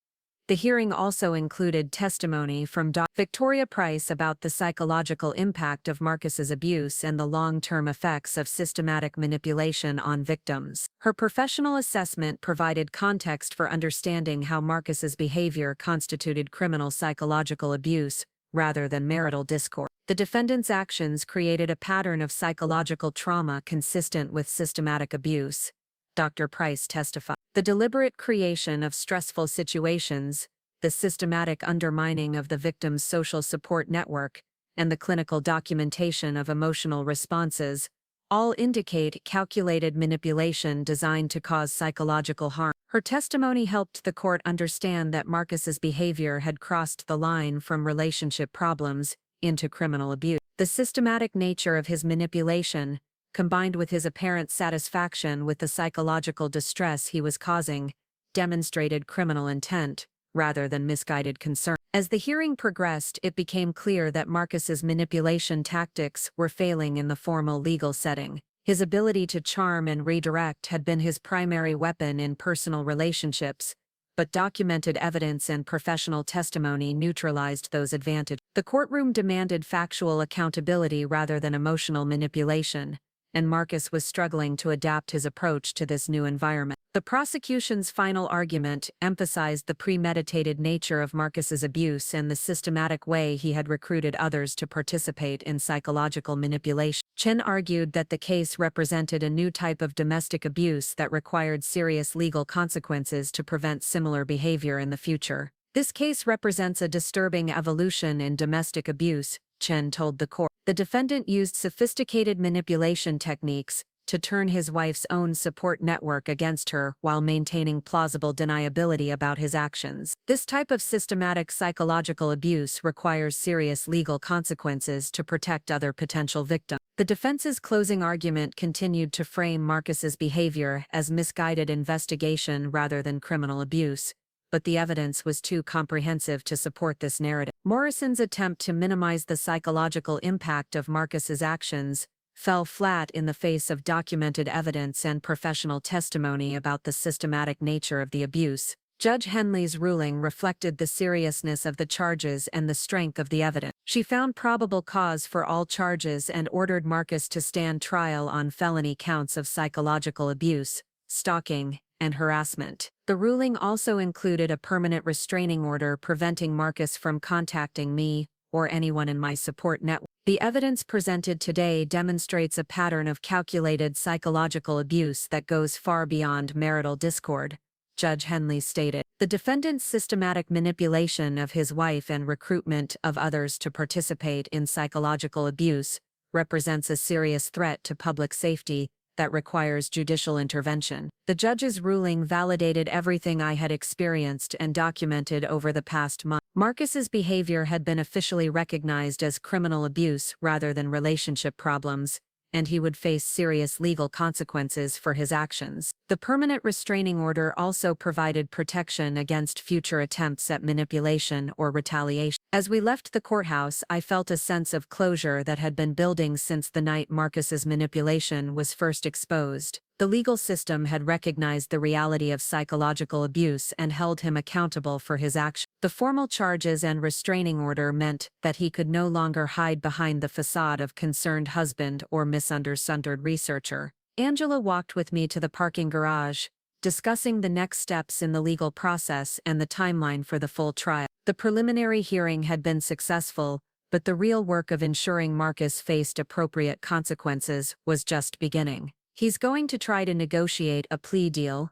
The hearing also included testimony from Dr. Victoria Price about the psychological impact of Marcus's abuse and the long-term effects of systematic manipulation on victims. Her professional assessment provided context for understanding how Marcus's behavior constituted criminal psychological abuse rather than marital discord. The defendant's actions created a pattern of psychological trauma consistent with systematic abuse, Dr. Price testified. The deliberate creation of stressful situations, the systematic undermining of the victim's social support network, and the clinical documentation of emotional responses all indicate calculated manipulation designed to cause psychological harm. Her testimony helped the court understand that Marcus's behavior had crossed the line from relationship problems into criminal abuse. The systematic nature of his manipulation, combined with his apparent satisfaction with the psychological distress he was causing, demonstrated criminal intent, rather than misguided concern. As the hearing progressed, it became clear that Marcus's manipulation tactics were failing in the formal legal setting. His ability to charm and redirect had been his primary weapon in personal relationships, but documented evidence and professional testimony neutralized those advantages. The courtroom demanded factual accountability rather than emotional manipulation, and Marcus was struggling to adapt his approach to this new environment. The prosecution's final argument emphasized the premeditated nature of Marcus's abuse and the systematic way he had recruited others to participate in psychological manipulation. Chen argued that the case represented a new type of domestic abuse that required serious legal consequences to prevent similar behavior in the future. "This case represents a disturbing evolution in domestic abuse," Chen told the court. The defendant used sophisticated manipulation techniques to turn his wife's own support network against her while maintaining plausible deniability about his actions. This type of systematic psychological abuse requires serious legal consequences to protect other potential victims. The defense's closing argument continued to frame Marcus's behavior as misguided investigation rather than criminal abuse, but the evidence was too comprehensive to support this narrative. Morrison's attempt to minimize the psychological impact of Marcus's actions fell flat in the face of documented evidence and professional testimony about the systematic nature of the abuse. Judge Henley's ruling reflected the seriousness of the charges and the strength of the evidence. She found probable cause for all charges and ordered Marcus to stand trial on felony counts of psychological abuse, stalking, and harassment. The ruling also included a permanent restraining order preventing Marcus from contacting me or anyone in my support network. The evidence presented today demonstrates a pattern of calculated psychological abuse that goes far beyond marital discord, Judge Henley stated. The defendant's systematic manipulation of his wife and recruitment of others to participate in psychological abuse represents a serious threat to public safety that requires judicial intervention. The judge's ruling validated everything I had experienced and documented over the past month. Marcus's behavior had been officially recognized as criminal abuse rather than relationship problems, and he would face serious legal consequences for his actions. The permanent restraining order also provided protection against future attempts at manipulation or retaliation. As we left the courthouse, I felt a sense of closure that had been building since the night Marcus's manipulation was first exposed. The legal system had recognized the reality of psychological abuse and held him accountable for his actions. The formal charges and restraining order meant that he could no longer hide behind the facade of concerned husband or misunderstood researcher. Angela walked with me to the parking garage, discussing the next steps in the legal process and the timeline for the full trial. The preliminary hearing had been successful, but the real work of ensuring Marcus faced appropriate consequences was just beginning. He's going to try to negotiate a plea deal,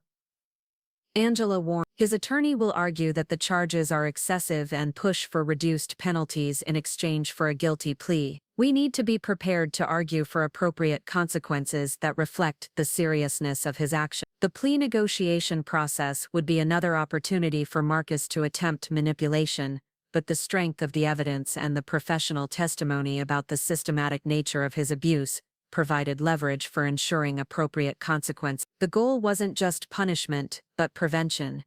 Angela warned. His attorney will argue that the charges are excessive and push for reduced penalties in exchange for a guilty plea. We need to be prepared to argue for appropriate consequences that reflect the seriousness of his action. The plea negotiation process would be another opportunity for Marcus to attempt manipulation, but the strength of the evidence and the professional testimony about the systematic nature of his abuse provided leverage for ensuring appropriate consequence. The goal wasn't just punishment, but prevention,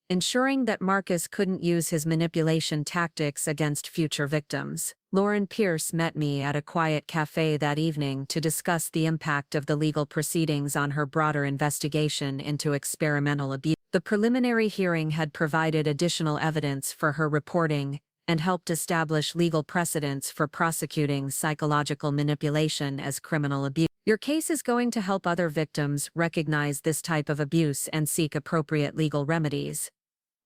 ensuring that Marcus couldn't use his manipulation tactics against future victims. Lauren Pierce met me at a quiet cafe that evening to discuss the impact of the legal proceedings on her broader investigation into experimental abuse. The preliminary hearing had provided additional evidence for her reporting and helped establish legal precedents for prosecuting psychological manipulation as criminal abuse. Your case is going to help other victims recognize this type of abuse and seek appropriate legal remedies,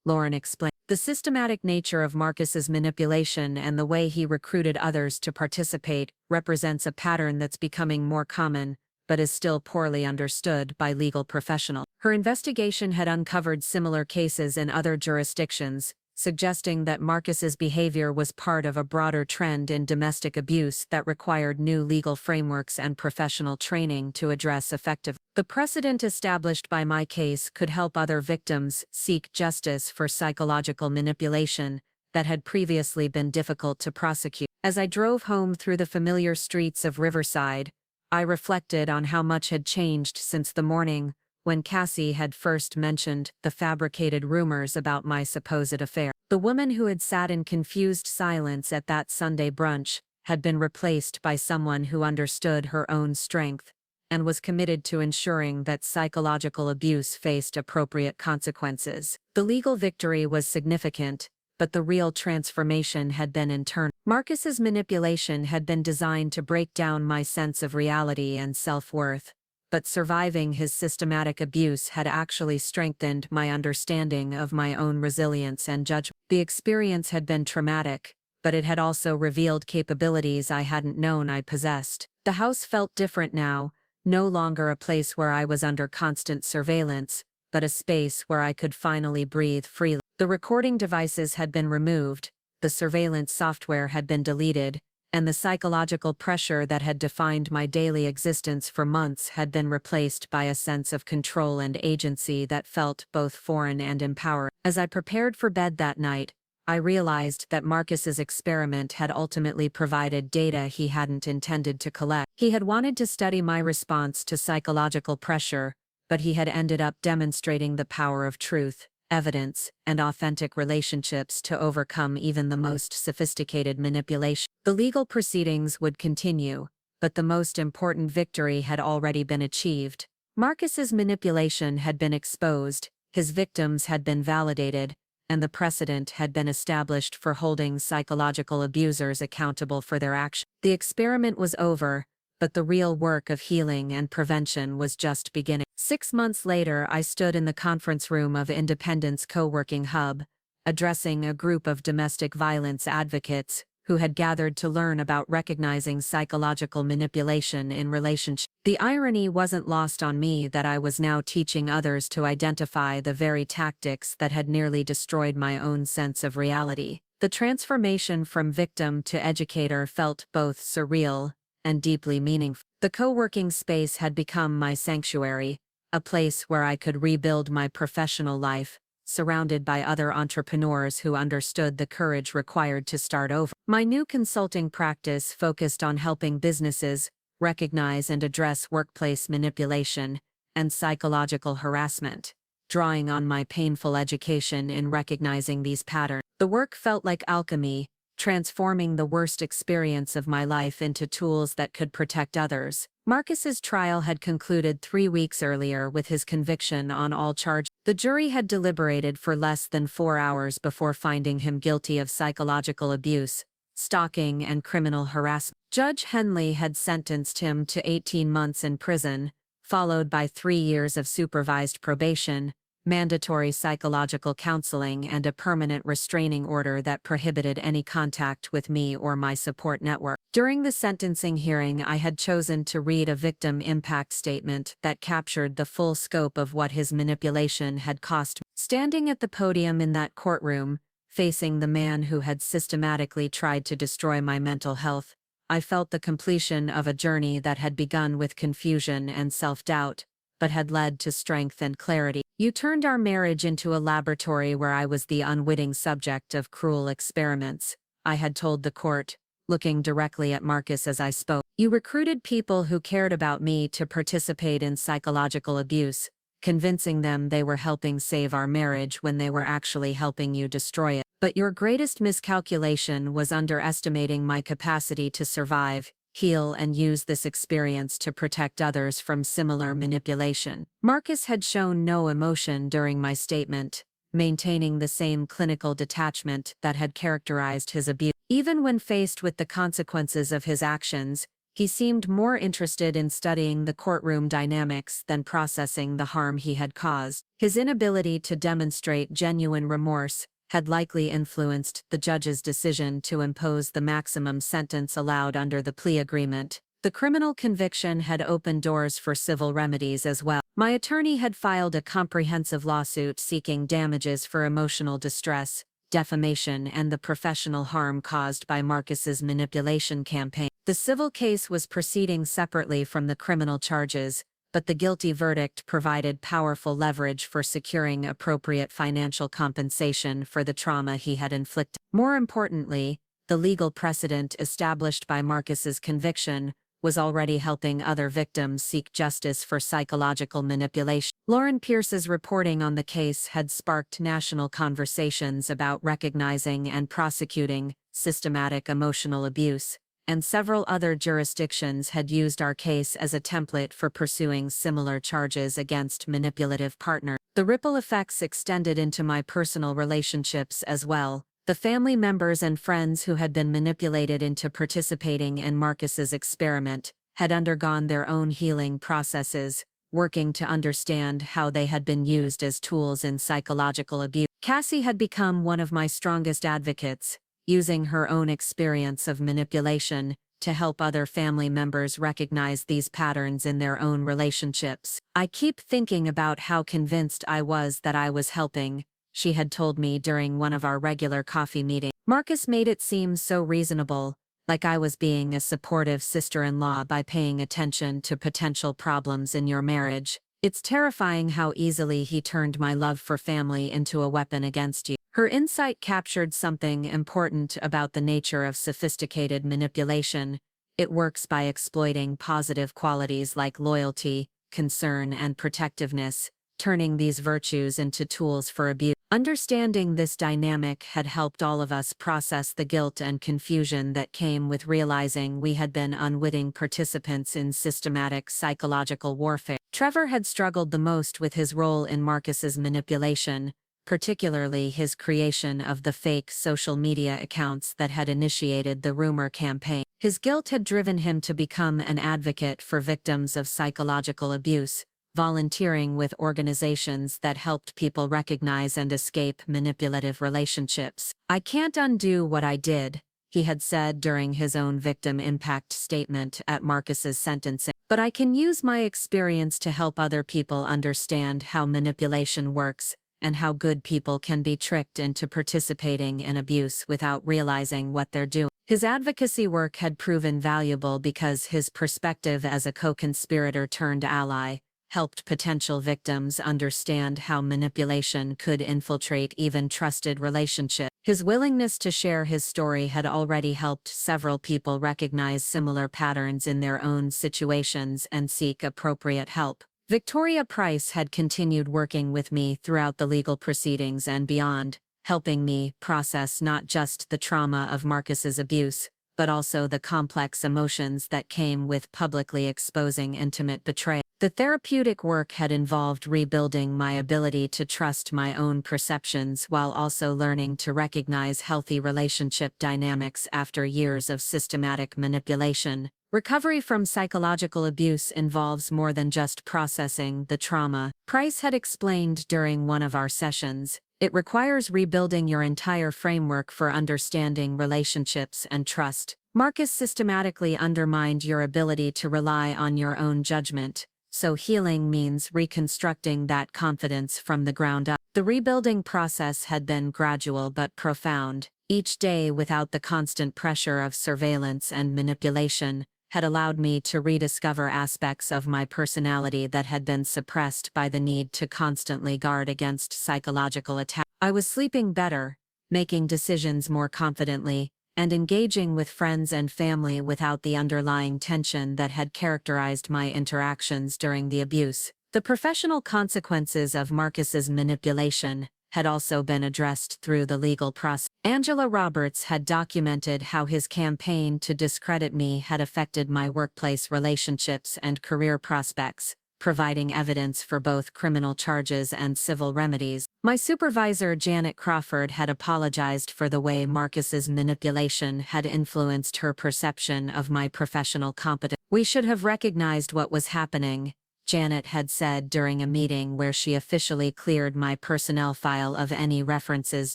Lauren explained. The systematic nature of Marcus's manipulation and the way he recruited others to participate represents a pattern that's becoming more common, but is still poorly understood by legal professionals. Her investigation had uncovered similar cases in other jurisdictions, suggesting that Marcus's behavior was part of a broader trend in domestic abuse that required new legal frameworks and professional training to address effectively. The precedent established by my case could help other victims seek justice for psychological manipulation that had previously been difficult to prosecute. As I drove home through the familiar streets of Riverside, I reflected on how much had changed since the morning when Cassie had first mentioned the fabricated rumors about my supposed affair. The woman who had sat in confused silence at that Sunday brunch had been replaced by someone who understood her own strength and was committed to ensuring that psychological abuse faced appropriate consequences. The legal victory was significant, but the real transformation had been internal. Marcus's manipulation had been designed to break down my sense of reality and self-worth, but surviving his systematic abuse had actually strengthened my understanding of my own resilience and judgment. The experience had been traumatic, but it had also revealed capabilities I hadn't known I possessed. The house felt different now, no longer a place where I was under constant surveillance, but a space where I could finally breathe freely. The recording devices had been removed, the surveillance software had been deleted, and the psychological pressure that had defined my daily existence for months had been replaced by a sense of control and agency that felt both foreign and empowering. As I prepared for bed that night, I realized that Marcus's experiment had ultimately provided data he hadn't intended to collect. He had wanted to study my response to psychological pressure, but he had ended up demonstrating the power of truth, evidence, and authentic relationships to overcome even the most sophisticated manipulation. The legal proceedings would continue, but the most important victory had already been achieved. Marcus's manipulation had been exposed, his victims had been validated, and the precedent had been established for holding psychological abusers accountable for their actions. The experiment was over, but the real work of healing and prevention was just beginning. 6 months later, I stood in the conference room of Independence Co-working Hub, addressing a group of domestic violence advocates who had gathered to learn about recognizing psychological manipulation in relationships. The irony wasn't lost on me that I was now teaching others to identify the very tactics that had nearly destroyed my own sense of reality. The transformation from victim to educator felt both surreal and deeply meaningful. The co-working space had become my sanctuary, a place where I could rebuild my professional life, surrounded by other entrepreneurs who understood the courage required to start over. My new consulting practice focused on helping businesses recognize and address workplace manipulation and psychological harassment, drawing on my painful education in recognizing these patterns. The work felt like alchemy, transforming the worst experience of my life into tools that could protect others. Marcus's trial had concluded 3 weeks earlier with his conviction on all charges. The jury had deliberated for less than 4 hours before finding him guilty of psychological abuse, stalking, and criminal harassment. Judge Henley had sentenced him to 18 months in prison, followed by 3 years of supervised probation, mandatory psychological counseling, and a permanent restraining order that prohibited any contact with me or my support network. During the sentencing hearing, I had chosen to read a victim impact statement that captured the full scope of what his manipulation had cost me. Standing at the podium in that courtroom, facing the man who had systematically tried to destroy my mental health, I felt the completion of a journey that had begun with confusion and self-doubt, but had led to strength and clarity. You turned our marriage into a laboratory where I was the unwitting subject of cruel experiments, I had told the court, looking directly at Marcus as I spoke. You recruited people who cared about me to participate in psychological abuse, convincing them they were helping save our marriage when they were actually helping you destroy it. But your greatest miscalculation was underestimating my capacity to survive, heal, and use this experience to protect others from similar manipulation. Marcus had shown no emotion during my statement, maintaining the same clinical detachment that had characterized his abuse. Even when faced with the consequences of his actions, he seemed more interested in studying the courtroom dynamics than processing the harm he had caused. His inability to demonstrate genuine remorse had likely influenced the judge's decision to impose the maximum sentence allowed under the plea agreement. The criminal conviction had opened doors for civil remedies as well. My attorney had filed a comprehensive lawsuit seeking damages for emotional distress, defamation, and the professional harm caused by Marcus's manipulation campaign. The civil case was proceeding separately from the criminal charges, but the guilty verdict provided powerful leverage for securing appropriate financial compensation for the trauma he had inflicted. More importantly, the legal precedent established by Marcus's conviction was already helping other victims seek justice for psychological manipulation. Lauren Pierce's reporting on the case had sparked national conversations about recognizing and prosecuting systematic emotional abuse, and several other jurisdictions had used our case as a template for pursuing similar charges against manipulative partners. The ripple effects extended into my personal relationships as well. The family members and friends who had been manipulated into participating in Marcus's experiment had undergone their own healing processes, working to understand how they had been used as tools in psychological abuse. Cassie had become one of my strongest advocates, using her own experience of manipulation to help other family members recognize these patterns in their own relationships. I keep thinking about how convinced I was that I was helping, she had told me during one of our regular coffee meetings. Marcus made it seem so reasonable, like I was being a supportive sister-in-law by paying attention to potential problems in your marriage. It's terrifying how easily he turned my love for family into a weapon against you. Her insight captured something important about the nature of sophisticated manipulation. It works by exploiting positive qualities like loyalty, concern, and protectiveness, turning these virtues into tools for abuse. Understanding this dynamic had helped all of us process the guilt and confusion that came with realizing we had been unwitting participants in systematic psychological warfare. Trevor had struggled the most with his role in Marcus's manipulation, particularly his creation of the fake social media accounts that had initiated the rumor campaign. His guilt had driven him to become an advocate for victims of psychological abuse, volunteering with organizations that helped people recognize and escape manipulative relationships. I can't undo what I did, he had said during his own victim impact statement at Marcus's sentencing. But I can use my experience to help other people understand how manipulation works, and how good people can be tricked into participating in abuse without realizing what they're doing. His advocacy work had proven valuable because his perspective as a co-conspirator turned ally helped potential victims understand how manipulation could infiltrate even trusted relationships. His willingness to share his story had already helped several people recognize similar patterns in their own situations and seek appropriate help. Victoria Price had continued working with me throughout the legal proceedings and beyond, helping me process not just the trauma of Marcus's abuse, but also the complex emotions that came with publicly exposing intimate betrayal. The therapeutic work had involved rebuilding my ability to trust my own perceptions while also learning to recognize healthy relationship dynamics after years of systematic manipulation. Recovery from psychological abuse involves more than just processing the trauma. Price had explained during one of our sessions. It requires rebuilding your entire framework for understanding relationships and trust. Marcus systematically undermined your ability to rely on your own judgment, so healing means reconstructing that confidence from the ground up. The rebuilding process had been gradual but profound. Each day without the constant pressure of surveillance and manipulation had allowed me to rediscover aspects of my personality that had been suppressed by the need to constantly guard against psychological attack. I was sleeping better, making decisions more confidently, and engaging with friends and family without the underlying tension that had characterized my interactions during the abuse. The professional consequences of Marcus's manipulation had also been addressed through the legal process. Angela Roberts had documented how his campaign to discredit me had affected my workplace relationships and career prospects, providing evidence for both criminal charges and civil remedies. My supervisor Janet Crawford had apologized for the way Marcus's manipulation had influenced her perception of my professional competence. "We should have recognized what was happening," Janet had said during a meeting where she officially cleared my personnel file of any references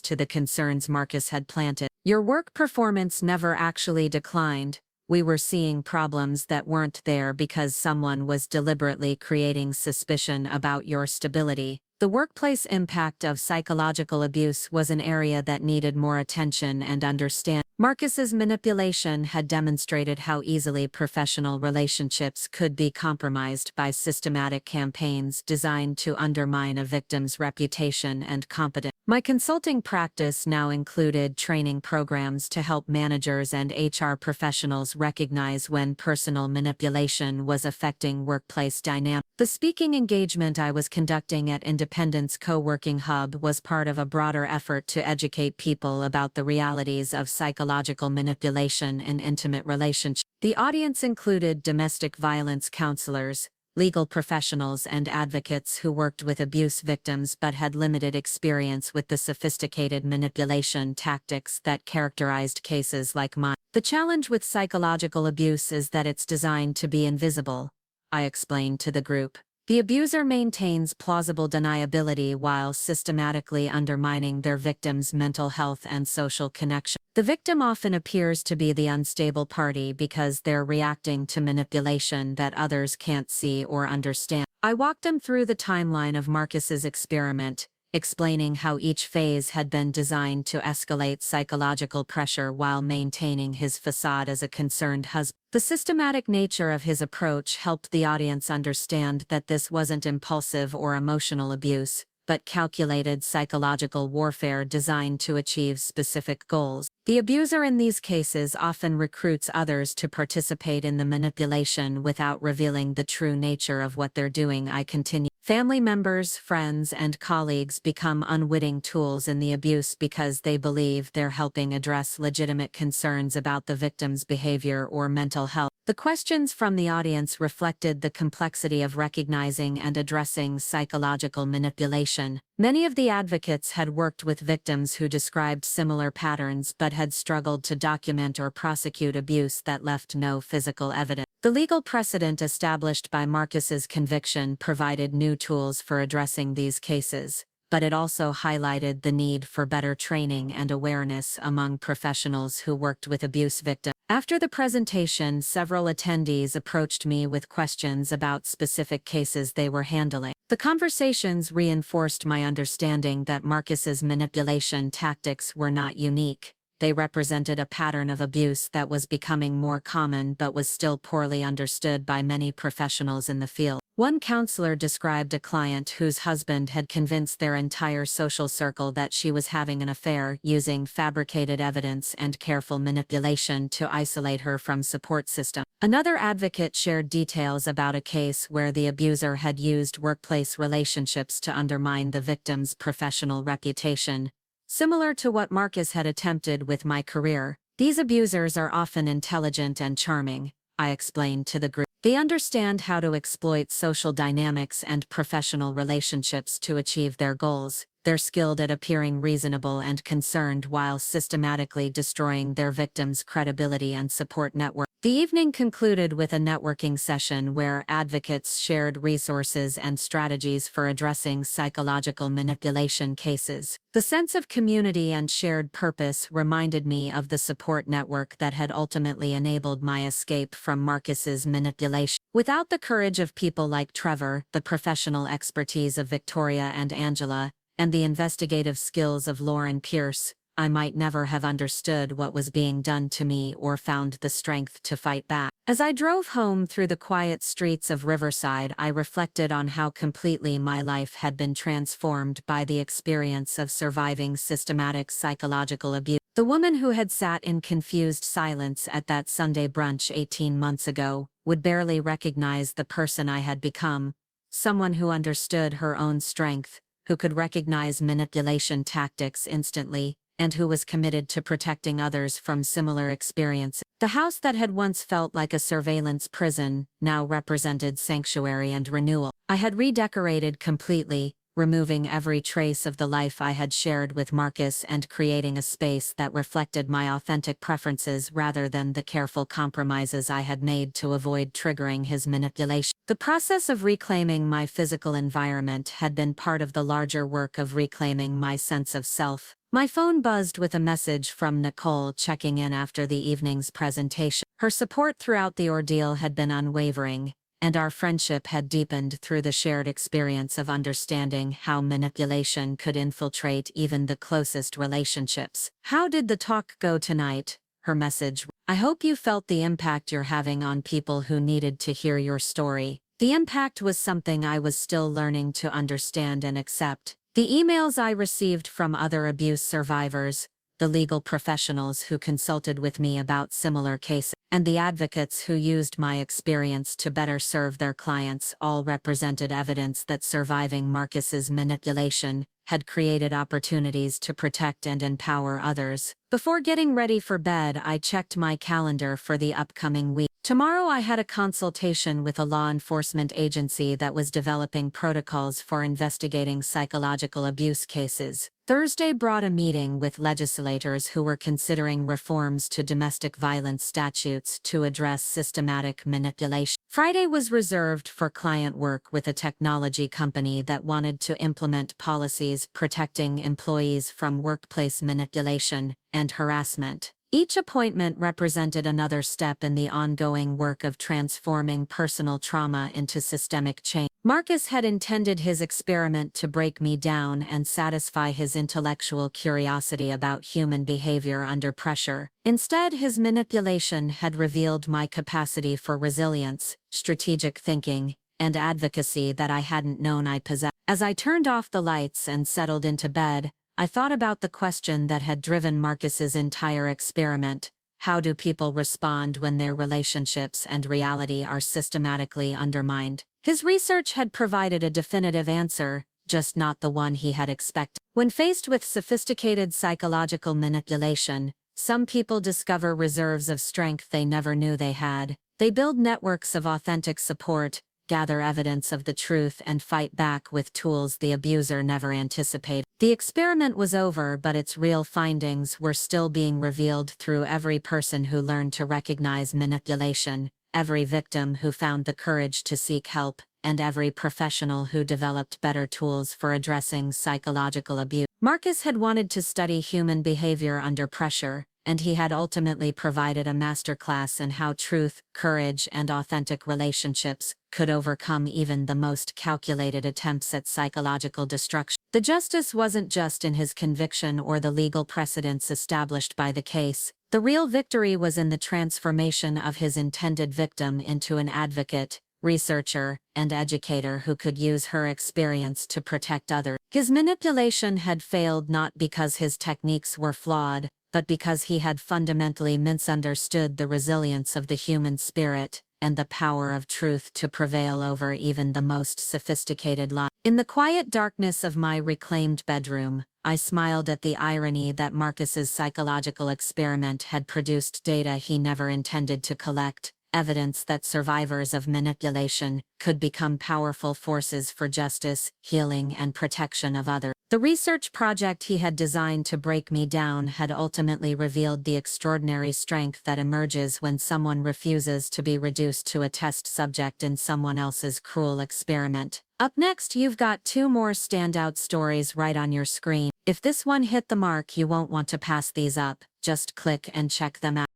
to the concerns Marcus had planted. "Your work performance never actually declined. We were seeing problems that weren't there because someone was deliberately creating suspicion about your stability." The workplace impact of psychological abuse was an area that needed more attention and understanding. Marcus's manipulation had demonstrated how easily professional relationships could be compromised by systematic campaigns designed to undermine a victim's reputation and competence. My consulting practice now included training programs to help managers and HR professionals recognize when personal manipulation was affecting workplace dynamics. The speaking engagement I was conducting at Independence Co-working Hub was part of a broader effort to educate people about the realities of psychological manipulation in intimate relationships. The audience included domestic violence counselors, legal professionals and advocates who worked with abuse victims but had limited experience with the sophisticated manipulation tactics that characterized cases like mine. "The challenge with psychological abuse is that it's designed to be invisible," I explained to the group. "The abuser maintains plausible deniability while systematically undermining their victim's mental health and social connection. The victim often appears to be the unstable party because they're reacting to manipulation that others can't see or understand." I walked them through the timeline of Marcus's experiment, explaining how each phase had been designed to escalate psychological pressure while maintaining his facade as a concerned husband. The systematic nature of his approach helped the audience understand that this wasn't impulsive or emotional abuse, but calculated psychological warfare designed to achieve specific goals. The abuser in these cases often recruits others to participate in the manipulation without revealing the true nature of what they're doing. I continue. Family members, friends, and colleagues become unwitting tools in the abuse because they believe they're helping address legitimate concerns about the victim's behavior or mental health. The questions from the audience reflected the complexity of recognizing and addressing psychological manipulation. Many of the advocates had worked with victims who described similar patterns but had struggled to document or prosecute abuse that left no physical evidence. The legal precedent established by Marcus's conviction provided new tools for addressing these cases, but it also highlighted the need for better training and awareness among professionals who worked with abuse victims. After the presentation, several attendees approached me with questions about specific cases they were handling. The conversations reinforced my understanding that Marcus's manipulation tactics were not unique. They represented a pattern of abuse that was becoming more common but was still poorly understood by many professionals in the field. One counselor described a client whose husband had convinced their entire social circle that she was having an affair, using fabricated evidence and careful manipulation to isolate her from support system. Another advocate shared details about a case where the abuser had used workplace relationships to undermine the victim's professional reputation. Similar to what Marcus had attempted with my career, these abusers are often intelligent and charming, I explained to the group. They understand how to exploit social dynamics and professional relationships to achieve their goals. They're skilled at appearing reasonable and concerned while systematically destroying their victims' credibility and support network. The evening concluded with a networking session where advocates shared resources and strategies for addressing psychological manipulation cases. The sense of community and shared purpose reminded me of the support network that had ultimately enabled my escape from Marcus's manipulation. Without the courage of people like Trevor, the professional expertise of Victoria and Angela, and the investigative skills of Lauren Pierce, I might never have understood what was being done to me or found the strength to fight back. As I drove home through the quiet streets of Riverside, I reflected on how completely my life had been transformed by the experience of surviving systematic psychological abuse. The woman who had sat in confused silence at that Sunday brunch 18 months ago would barely recognize the person I had become, someone who understood her own strength, who could recognize manipulation tactics instantly, and who was committed to protecting others from similar experiences. The house that had once felt like a surveillance prison now represented sanctuary and renewal. I had redecorated completely, removing every trace of the life I had shared with Marcus and creating a space that reflected my authentic preferences rather than the careful compromises I had made to avoid triggering his manipulation. The process of reclaiming my physical environment had been part of the larger work of reclaiming my sense of self. My phone buzzed with a message from Nicole checking in after the evening's presentation. Her support throughout the ordeal had been unwavering, and our friendship had deepened through the shared experience of understanding how manipulation could infiltrate even the closest relationships. "How did the talk go tonight?" her message. "I hope you felt the impact you're having on people who needed to hear your story." The impact was something I was still learning to understand and accept. The emails I received from other abuse survivors, the legal professionals who consulted with me about similar cases, and the advocates who used my experience to better serve their clients all represented evidence that surviving Marcus's manipulation had created opportunities to protect and empower others. Before getting ready for bed, I checked my calendar for the upcoming week. Tomorrow I had a consultation with a law enforcement agency that was developing protocols for investigating psychological abuse cases. Thursday brought a meeting with legislators who were considering reforms to domestic violence statutes to address systematic manipulation. Friday was reserved for client work with a technology company that wanted to implement policies protecting employees from workplace manipulation and harassment. Each appointment represented another step in the ongoing work of transforming personal trauma into systemic change. Marcus had intended his experiment to break me down and satisfy his intellectual curiosity about human behavior under pressure. Instead, his manipulation had revealed my capacity for resilience, strategic thinking, and advocacy that I hadn't known I possessed. As I turned off the lights and settled into bed, I thought about the question that had driven Marcus's entire experiment: how do people respond when their relationships and reality are systematically undermined? His research had provided a definitive answer, just not the one he had expected. When faced with sophisticated psychological manipulation, some people discover reserves of strength they never knew they had. They build networks of authentic support, gather evidence of the truth, and fight back with tools the abuser never anticipated. The experiment was over, but its real findings were still being revealed through every person who learned to recognize manipulation, every victim who found the courage to seek help, and every professional who developed better tools for addressing psychological abuse. Marcus had wanted to study human behavior under pressure, and he had ultimately provided a masterclass in how truth, courage, and authentic relationships could overcome even the most calculated attempts at psychological destruction. The justice wasn't just in his conviction or the legal precedents established by the case. The real victory was in the transformation of his intended victim into an advocate, researcher, and educator who could use her experience to protect others. His manipulation had failed not because his techniques were flawed, but because he had fundamentally misunderstood the resilience of the human spirit and the power of truth to prevail over even the most sophisticated lies. In the quiet darkness of my reclaimed bedroom, I smiled at the irony that Marcus's psychological experiment had produced data he never intended to collect, evidence that survivors of manipulation could become powerful forces for justice, healing, and protection of others. The research project he had designed to break me down had ultimately revealed the extraordinary strength that emerges when someone refuses to be reduced to a test subject in someone else's cruel experiment. Up next, you've got 2 more standout stories right on your screen. If this one hit the mark, you won't want to pass these up. Just click and check them out.